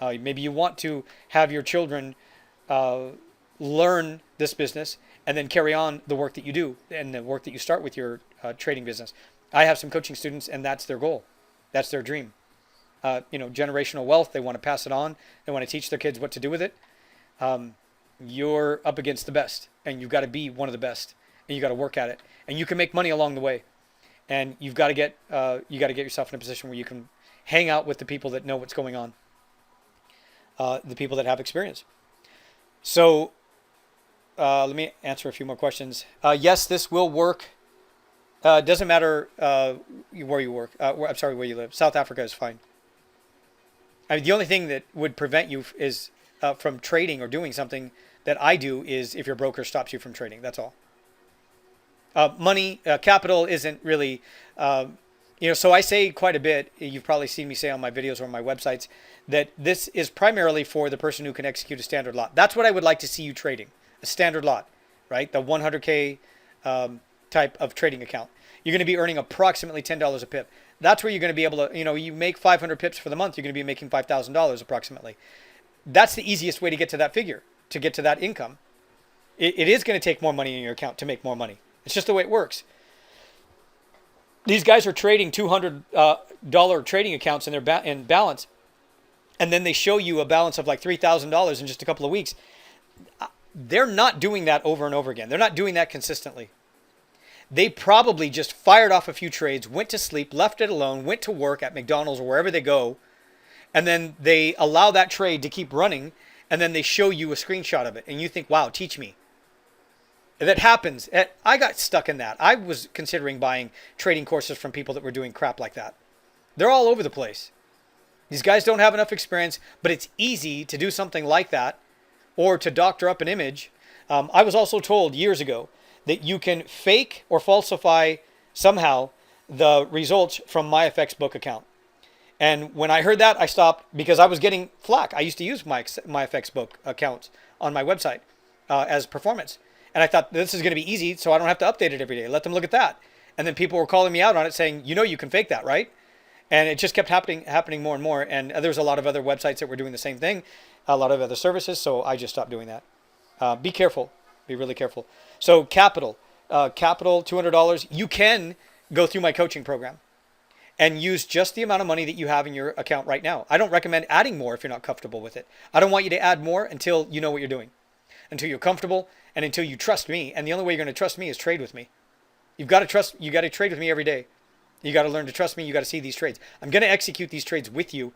Speaker 1: Maybe you want to have your children learn this business and then carry on the work that you do and the work that you start with your trading business. I have some coaching students, and that's their goal. That's their dream. Generational wealth. They want to pass it on. They want to teach their kids what to do with it. You're up against the best, and you've got to be one of the best, and you got to work at it, and you can make money along the way. And you've got to get yourself in a position where you can hang out with the people that know what's going on, the people that have experience. So let me answer a few more questions. Yes, this will work. Doesn't matter where you work. Where you live. South Africa is fine. I mean, the only thing that would prevent you is from trading or doing something that I do is if your broker stops you from trading. That's all. Money, capital isn't really, so I say quite a bit, you've probably seen me say on my videos or on my websites, that this is primarily for the person who can execute a standard lot. That's what I would like to see you trading, a standard lot, right? The 100K type of trading account. You're going to be earning approximately $10 a pip. That's where you're going to be able to, you make 500 pips for the month, you're going to be making $5,000 approximately. That's the easiest way to get to that figure, to get to that income. It is going to take more money in your account to make more money. It's just the way it works. These guys are trading $200 trading accounts in their in balance, and then they show you a balance of like $3,000 in just a couple of weeks. They're not doing that over and over again. They're not doing that consistently. They probably just fired off a few trades, went to sleep, left it alone, went to work at McDonald's or wherever they go, and then they allow that trade to keep running, and then they show you a screenshot of it, and you think, wow, teach me. That happens. I got stuck in that. I was considering buying trading courses from people that were doing crap like that. They're all over the place. These guys don't have enough experience, but it's easy to do something like that or to doctor up an image. I was also told years ago that you can fake or falsify somehow the results from my FX book account. And when I heard that, I stopped because I was getting flack. I used to use my FX book account on my website as performance. And I thought this is going to be easy, so I don't have to update it every day. Let them look at that. And then people were calling me out on it saying, you can fake that, right? And it just kept happening more and more. And there's a lot of other websites that were doing the same thing, a lot of other services. So I just stopped doing that. Be careful. Be really careful. So capital, $200. You can go through my coaching program and use just the amount of money that you have in your account right now. I don't recommend adding more if you're not comfortable with it. I don't want you to add more until you know what you're doing, until you're comfortable, and until you trust me. And the only way you're going to trust me is trade with me. You got to trade with me every day. You got to learn to trust me. You got to see these trades. I'm going to execute these trades with you,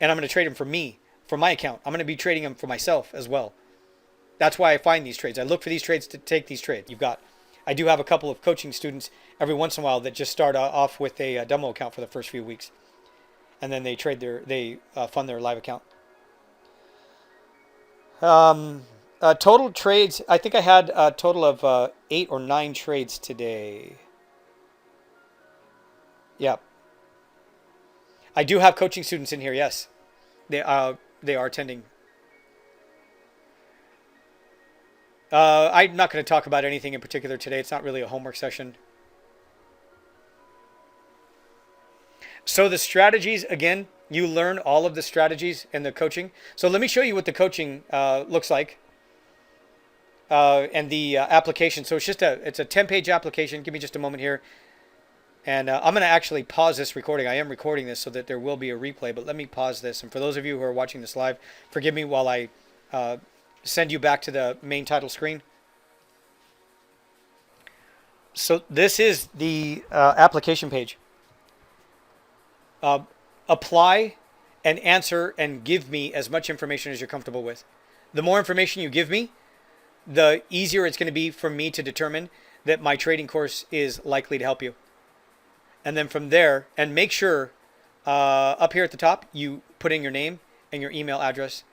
Speaker 1: and I'm going to trade them for me, for my account. I'm going to be trading them for myself as well. That's why I find these trades. I look for these trades to take these trades. I do have a couple of coaching students every once in a while that just start off with a demo account for the first few weeks, and then they fund their live account. Total trades, I think I had a total of 8 or 9 trades today. Yeah. I do have coaching students in here, yes. They are attending. I'm not going to talk about anything in particular today. It's not really a homework session. So the strategies, again, you learn all of the strategies in the coaching. So let me show you what the coaching looks like. And the application. So it's a 10-page application. Give me just a moment here. And I'm going to actually pause this recording. I am recording this so that there will be a replay, but let me pause this. And for those of you who are watching this live, forgive me while I send you back to the main title screen. So this is the application page. Apply and answer and give me as much information as you're comfortable with. The more information you give me, the easier it's going to be for me to determine that my trading course is likely to help you. And then from there, and make sure up here at the top, you put in your name and your email address.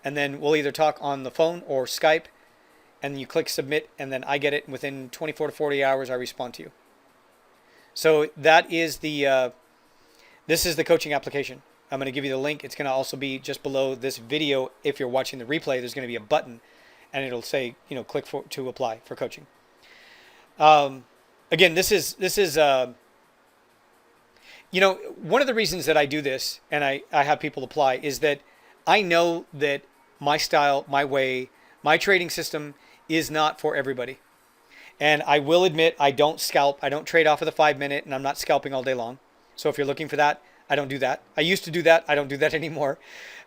Speaker 1: And then we'll either talk on the phone or Skype. And then you click submit, and then I get it. And within 24 to 40 hours, I respond to you. So that is this is the coaching application. I'm going to give you the link. It's going to also be just below this video. If you're watching the replay, there's going to be a button, and it'll say, click to apply for coaching. Again, this is one of the reasons that I do this and I have people apply is that I know that my style, my way, my trading system is not for everybody. And I will admit, I don't scalp. I don't trade off of the 5-minute, and I'm not scalping all day long. So if you're looking for that, I don't do that. I used to do that. I don't do that anymore.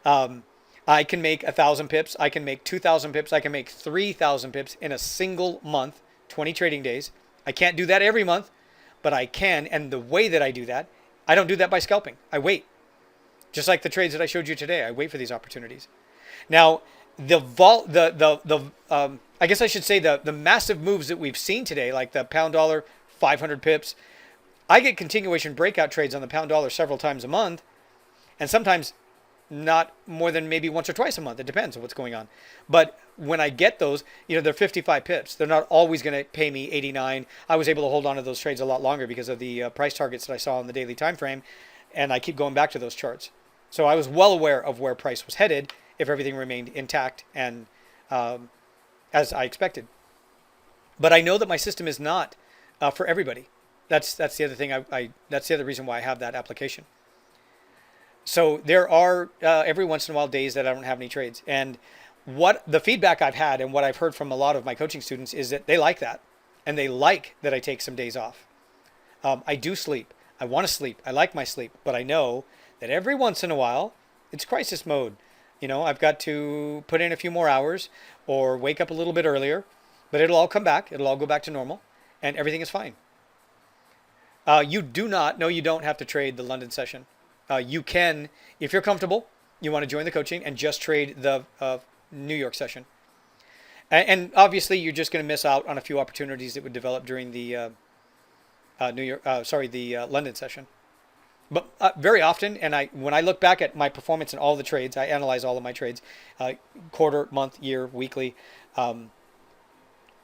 Speaker 1: I can make 1,000 pips. I can make 2,000 pips. I can make 3,000 pips in a single month, 20 trading days. I can't do that every month, but I can. And the way that I do that, I don't do that by scalping. I wait. Just like the trades that I showed you today, I wait for these opportunities. Now, I guess I should say the massive moves that we've seen today, like the pound dollar, 500 pips. I get continuation breakout trades on the pound dollar several times a month, and sometimes not more than maybe once or twice a month. It depends on what's going on. But when I get those, they're 55 pips. They're not always going to pay me 89. I was able to hold on to those trades a lot longer because of the price targets that I saw on the daily time frame, and I keep going back to those charts. So I was well aware of where price was headed if everything remained intact and as I expected. But I know that my system is not for everybody. That's the other thing. That's the other reason why I have that application. So there are every once in a while days that I don't have any trades. And what the feedback I've had and what I've heard from a lot of my coaching students is that they like that. And they like that I take some days off. I do sleep. I want to sleep. I like my sleep. But I know that every once in a while, it's crisis mode. I've got to put in a few more hours or wake up a little bit earlier. But it'll all come back. It'll all go back to normal. And everything is fine. You don't have to trade the London session. You can, if you're comfortable, you want to join the coaching and just trade the New York session. And obviously, you're just going to miss out on a few opportunities that would develop during the London session. But very often, when I look back at my performance in all the trades, I analyze all of my trades, quarter, month, year, weekly.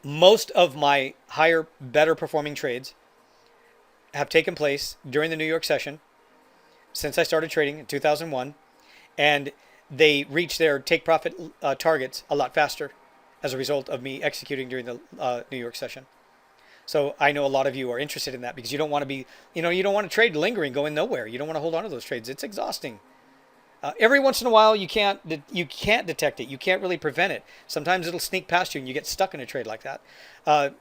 Speaker 1: Most of my higher, better performing trades have taken place during the New York session since I started trading in 2001, and they reach their take profit targets a lot faster as a result of me executing during the New York session. So I know a lot of you are interested in that because you don't want to be, you don't want to trade lingering, going nowhere. You don't want to hold on to those trades. It's exhausting. Every once in a while, you can't detect it. You can't really prevent it. Sometimes it'll sneak past you and you get stuck in a trade like that.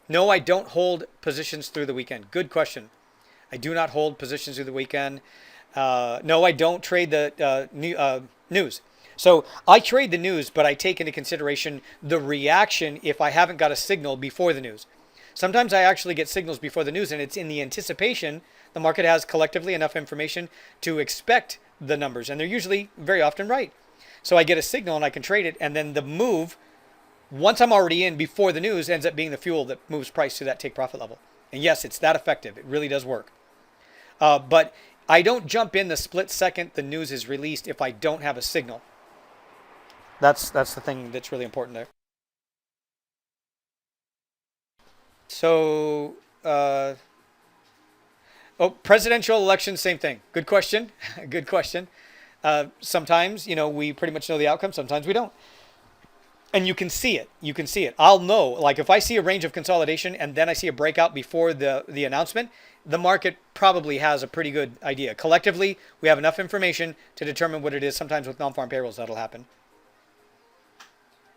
Speaker 1: No, I don't hold positions through the weekend. Good question. I do not hold positions through the weekend. No, I don't trade the news. So I trade the news, but I take into consideration the reaction if I haven't got a signal before the news. Sometimes I actually get signals before the news, and it's in the anticipation the market has collectively enough information to expect the numbers, and they're usually very often right. So I get a signal and I can trade it, and then the move, once I'm already in before the news, ends up being the fuel that moves price to that take profit level. And yes, it's that effective. It really does work. But I don't jump in the split second the news is released if I don't have a signal. That's the thing that's really important there. So, presidential election, same thing. Good question. Good question. Sometimes, we pretty much know the outcome. Sometimes we don't. And you can see it. You can see it. I'll know, like if I see a range of consolidation and then I see a breakout before the announcement, the market probably has a pretty good idea. Collectively, we have enough information to determine what it is. Sometimes with non-farm payrolls, that'll happen.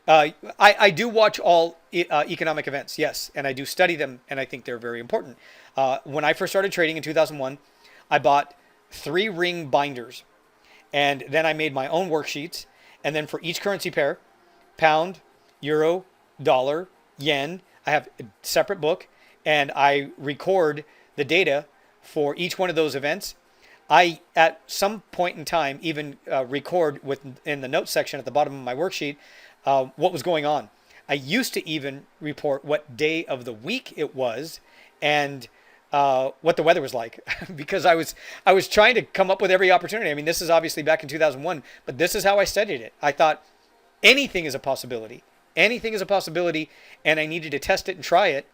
Speaker 1: I do watch all economic events, yes, and I do study them, and I think they're very important. When I first started trading in 2001, I bought 3 ring binders, and then I made my own worksheets, and then for each currency pair, pound, euro, dollar, yen, I have a separate book, and I record the data for each one of those events. I, at some point in time, even record in the notes section at the bottom of my worksheet what was going on. I used to even report what day of the week it was and what the weather was like because I was trying to come up with every opportunity. I mean, this is obviously back in 2001, but this is how I studied it. I thought anything is a possibility. Anything is a possibility, and I needed to test it and try it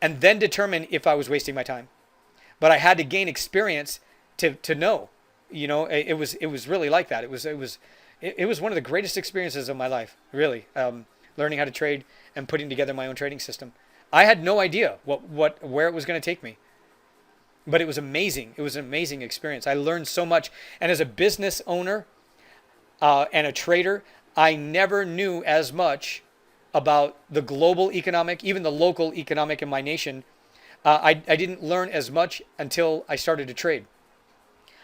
Speaker 1: and then determine if I was wasting my time. But I had to gain experience to know. You know, it was really like that. It was one of the greatest experiences of my life, really. Learning how to trade and putting together my own trading system. I had no idea where it was going to take me, but it was amazing. It was an amazing experience. I learned so much, and as a business owner and a trader, I never knew as much about the global economic, even the local economic in my nation. I didn't learn as much until I started to trade.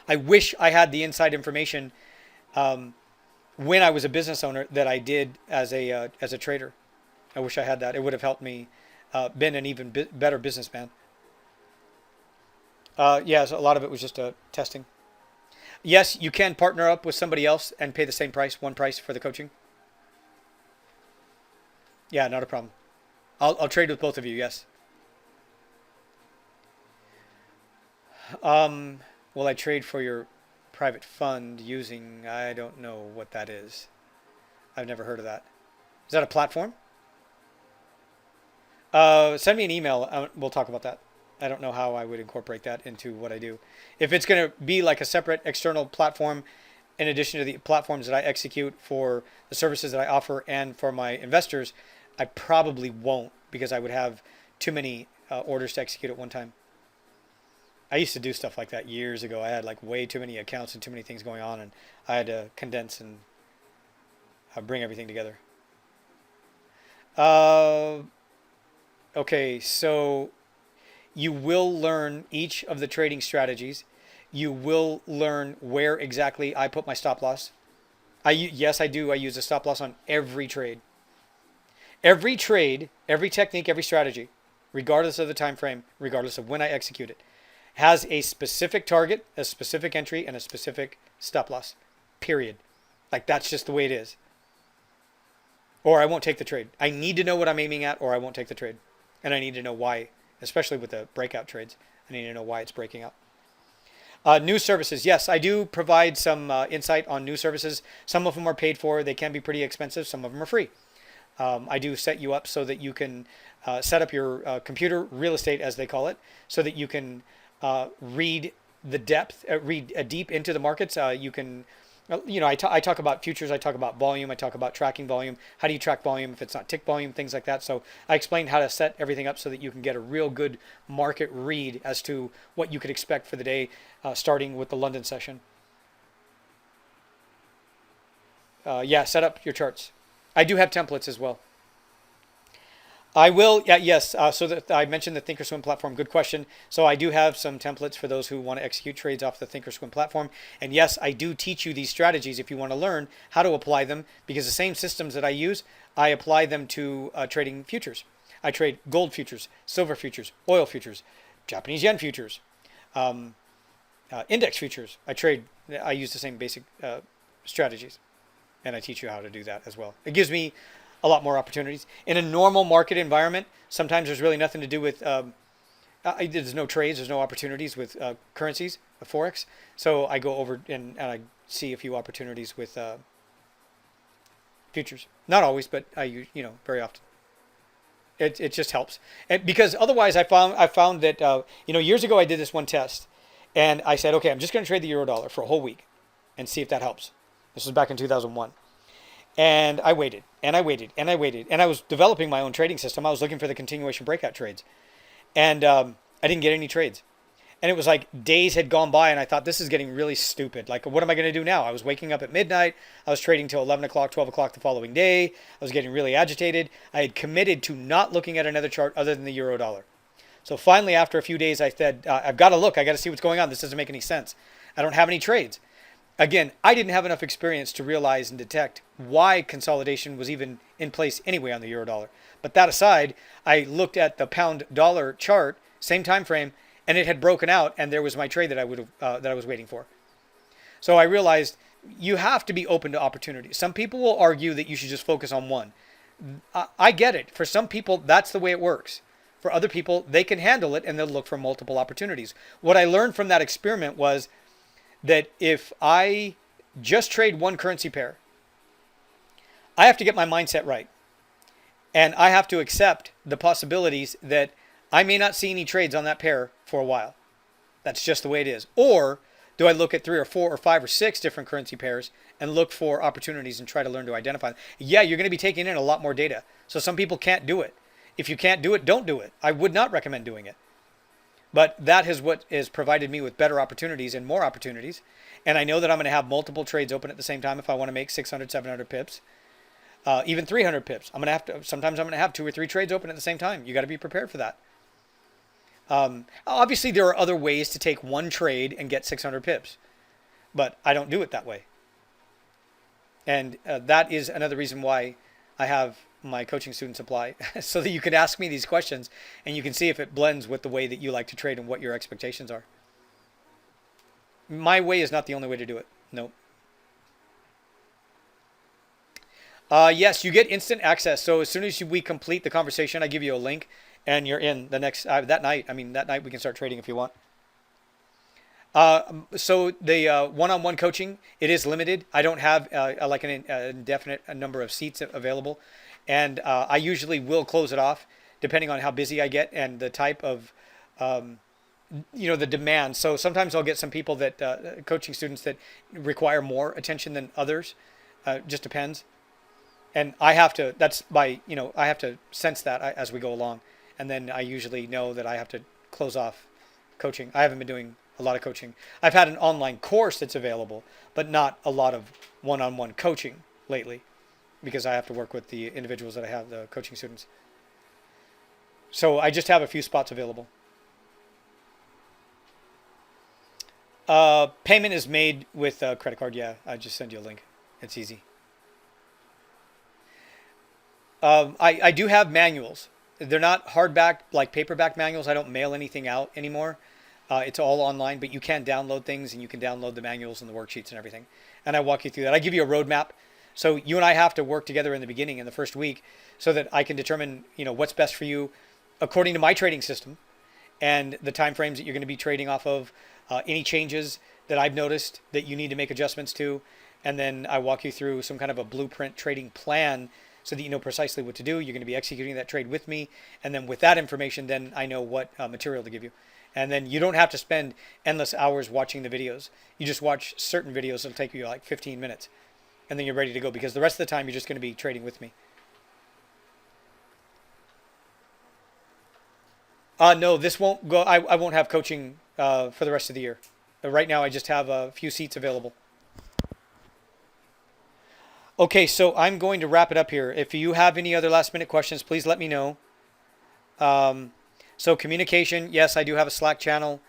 Speaker 1: I wish I had the inside information when I was a business owner that I did as a trader. I wish I had that. It would have helped me been an even better businessman. Yeah, so a lot of it was just testing. Yes, you can partner up with somebody else and pay the same price, one price for the coaching. Yeah, not a problem. I'll trade with both of you. Yes. Will I trade for your private fund using? I don't know what that is. I've never heard of that. Is that a platform? Send me an email. We'll talk about that. I don't know how I would incorporate that into what I do. If it's going to be like a separate external platform, in addition to the platforms that I execute for the services that I offer and for my investors, I probably won't because I would have too many orders to execute at one time. I used to do stuff like that years ago. I had like way too many accounts and too many things going on, and I had to condense and bring everything together. Okay, so you will learn each of the trading strategies. You will learn where exactly I put my stop loss. Yes, I do. I use a stop loss on every trade. Every trade, every technique, every strategy, regardless of the time frame, regardless of when I execute it, has a specific target, a specific entry, and a specific stop loss. Period. Like that's just the way it is. Or I won't take the trade. I need to know what I'm aiming at, or I won't take the trade. And I need to know why, especially with the breakout trades. I need to know why it's breaking out. New services. Yes, I do provide some insight on new services. Some of them are paid for. They can be pretty expensive. Some of them are free. I do set you up so that you can set up your computer real estate, as they call it, so that you can read the depth, read deep into the markets. You can, I talk about futures, I talk about volume, I talk about tracking volume. How do you track volume if it's not tick volume, things like that. So I explained how to set everything up so that you can get a real good market read as to what you could expect for the day, starting with the London session. Yeah, set up your charts. I do have templates as well. I will, yeah, yes. So that I mentioned the Thinkorswim platform. Good question. So I do have some templates for those who want to execute trades off the Thinkorswim platform. And yes, I do teach you these strategies if you want to learn how to apply them, because the same systems that I use, I apply them to trading futures. I trade gold futures, silver futures, oil futures, Japanese yen futures, index futures. I use the same basic strategies, and I teach you how to do that as well. It gives me a lot more opportunities. In a normal market environment, sometimes there's really nothing to do with, there's no trades, there's no opportunities with currencies, Forex. So I go over and I see a few opportunities with futures. Not always, but very often. It just helps. And because otherwise I found that, years ago I did this one test and I said, okay, I'm just going to trade the euro dollar for a whole week and see if that helps. This was back in 2001. And I waited, and I waited, and I waited. And I was developing my own trading system. I was looking for the continuation breakout trades. And I didn't get any trades. And it was like days had gone by and I thought, this is getting really stupid. Like, what am I going to do now? I was waking up at midnight. I was trading till 11 o'clock, 12 o'clock the following day. I was getting really agitated. I had committed to not looking at another chart other than the euro dollar. So finally, after a few days, I said, I've got to look. I got to see what's going on. This doesn't make any sense. I don't have any trades. Again, I didn't have enough experience to realize and detect why consolidation was even in place anyway on the euro dollar. But that aside, I looked at the pound dollar chart, same time frame, and it had broken out, and there was my trade that I was waiting for. So I realized you have to be open to opportunities. Some people will argue that you should just focus on one. I get it. For some people, that's the way it works. For other people, they can handle it and they'll look for multiple opportunities. What I learned from that experiment was that if I just trade one currency pair, I have to get my mindset right. And I have to accept the possibilities that I may not see any trades on that pair for a while. That's just the way it is. Or do I look at 3 or 4 or 5 or 6 different currency pairs and look for opportunities and try to learn to identify them? Yeah, you're going to be taking in a lot more data. So some people can't do it. If you can't do it, don't do it. I would not recommend doing it. But that is what has provided me with better opportunities and more opportunities. And I know that I'm going to have multiple trades open at the same time if I want to make 600, 700 pips. Even 300 pips. Sometimes I'm going to have 2 or 3 trades open at the same time. You got to be prepared for that. Obviously, there are other ways to take one trade and get 600 pips, but I don't do it that way. And that is another reason why I have my coaching students apply, so that you can ask me these questions and you can see if it blends with the way that you like to trade and what your expectations are. My way is not the only way to do it. No. Yes, you get instant access. So as soon as we complete the conversation, I give you a link. And you're in the next, that night we can start trading if you want. So the one-on-one coaching, it is limited. I don't have like an indefinite number of seats available. And I usually will close it off depending on how busy I get and the type of, the demand. So sometimes I'll get some people that, coaching students that require more attention than others. Just depends. And I have to, I have to sense that as we go along. And then I usually know that I have to close off coaching. I haven't been doing a lot of coaching. I've had an online course that's available, but not a lot of one-on-one coaching lately because I have to work with the individuals that I have, the coaching students. So I just have a few spots available. Payment is made with a credit card. Yeah, I just send you a link. It's easy. I do have manuals. They're not hardback, like paperback manuals. I don't mail anything out anymore. It's all online, but you can download things and you can download the manuals and the worksheets and everything. And I walk you through that. I give you a roadmap. So you and I have to work together in the beginning, in the first week, so that I can determine, what's best for you according to my trading system and the time frames that you're going to be trading off of, any changes that I've noticed that you need to make adjustments to. And then I walk you through some kind of a blueprint trading plan so that you know precisely what to do. You're going to be executing that trade with me. And then with that information, then I know what material to give you. And then you don't have to spend endless hours watching the videos. You just watch certain videos that'll take you like 15 minutes. And then you're ready to go because the rest of the time you're just going to be trading with me. No, this won't go. I won't have coaching for the rest of the year. Right now I just have a few seats available. Okay, so I'm going to wrap it up here. If you have any other last minute questions, please let me know. So communication, yes, I do have a Slack channel.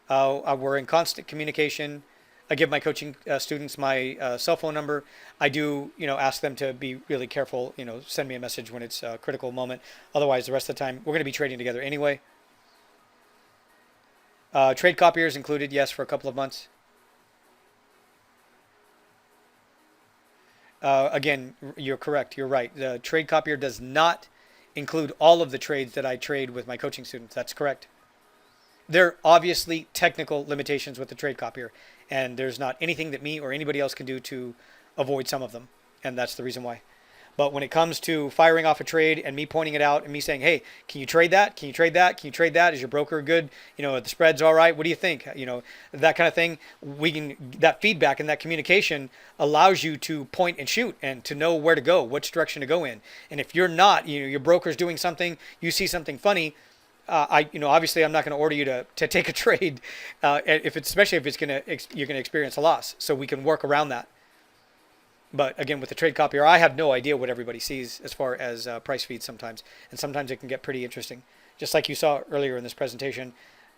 Speaker 1: We're in constant communication. I give my coaching students my cell phone number. I do, ask them to be really careful, send me a message when it's a critical moment. Otherwise, the rest of the time, we're going to be trading together anyway. Trade copiers included, yes, for a couple of months. Again, you're correct. You're right. The trade copier does not include all of the trades that I trade with my coaching students. That's correct. There are obviously technical limitations with the trade copier, and there's not anything that me or anybody else can do to avoid some of them, and that's the reason why. But when it comes to firing off a trade and me pointing it out and me saying, hey, can you trade that? Can you trade that? Can you trade that? Is your broker good? The spread's all right. What do you think? That kind of thing. That feedback and that communication allows you to point and shoot and to know where to go, which direction to go in. And if you're not, your broker's doing something, you see something funny, obviously I'm not going to order you to take a trade, especially if you're going to experience a loss. So we can work around that. But again, with the trade copier, I have no idea what everybody sees as far as price feeds sometimes, and sometimes it can get pretty interesting. Just like you saw earlier in this presentation,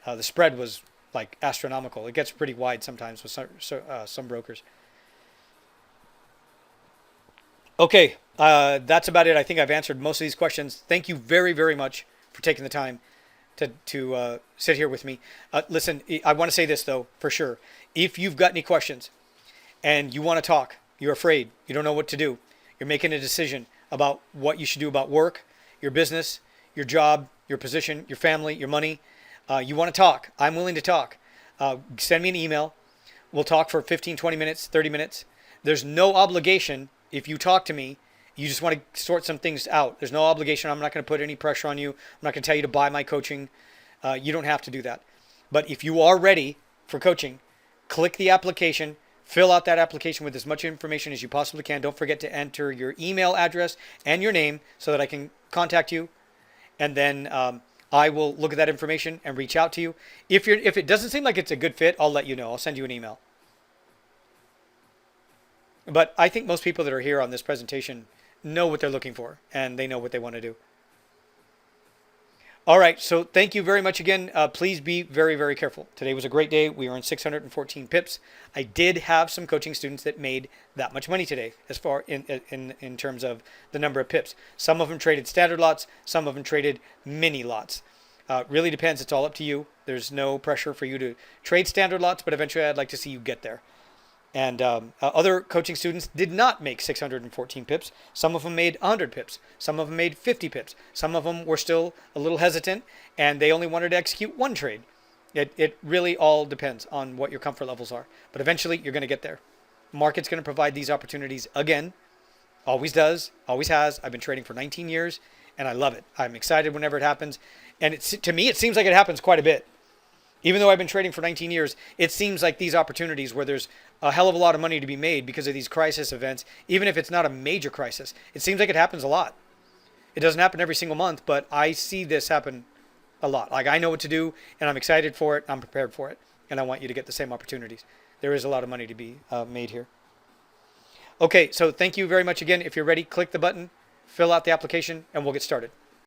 Speaker 1: the spread was like astronomical. It gets pretty wide sometimes with some brokers. Okay, that's about it. I think I've answered most of these questions. Thank you very, very much for taking the time to sit here with me. Listen, I want to say this though, for sure. If you've got any questions and you want to talk, you're afraid, you don't know what to do, you're making a decision about what you should do about work, your business, your job, your position, your family, your money, you want to talk, I'm willing to talk. Send me an email. We'll talk for 15, 20 minutes, 30 minutes. There's no obligation. If you talk to me, you just want to sort some things out. There's no obligation. I'm not going to put any pressure on you. I'm not going to tell you to buy my coaching. You don't have to do that. But if you are ready for coaching, click the application, fill out that application with as much information as you possibly can. Don't forget to enter your email address and your name so that I can contact you. And then I will look at that information and reach out to you. If it doesn't seem like it's a good fit, I'll let you know. I'll send you an email. But I think most people that are here on this presentation know what they're looking for and they know what they want to do. All right, so thank you very much again. Please be very, very careful. Today was a great day. We earned 614 pips. I did have some coaching students that made that much money today as far in terms of the number of pips. Some of them traded standard lots. Some of them traded mini lots. Really depends. It's all up to you. There's no pressure for you to trade standard lots, but eventually I'd like to see you get there. And other coaching students did not make 614 pips. Some of them made 100 pips. Some of them made 50 pips. Some of them were still a little hesitant, and they only wanted to execute one trade. It really all depends on what your comfort levels are. But eventually, you're going to get there. Market's going to provide these opportunities again. Always does. Always has. I've been trading for 19 years, and I love it. I'm excited whenever it happens. And to me, it seems like it happens quite a bit. Even though I've been trading for 19 years, it seems like these opportunities where there's a hell of a lot of money to be made because of these crisis events, even if it's not a major crisis, it seems like it happens a lot. It doesn't happen every single month, but I see this happen a lot. Like I know what to do, and I'm excited for it. I'm prepared for it, and I want you to get the same opportunities. There is a lot of money to be made here. Okay, so thank you very much again. If you're ready, click the button, fill out the application, and we'll get started.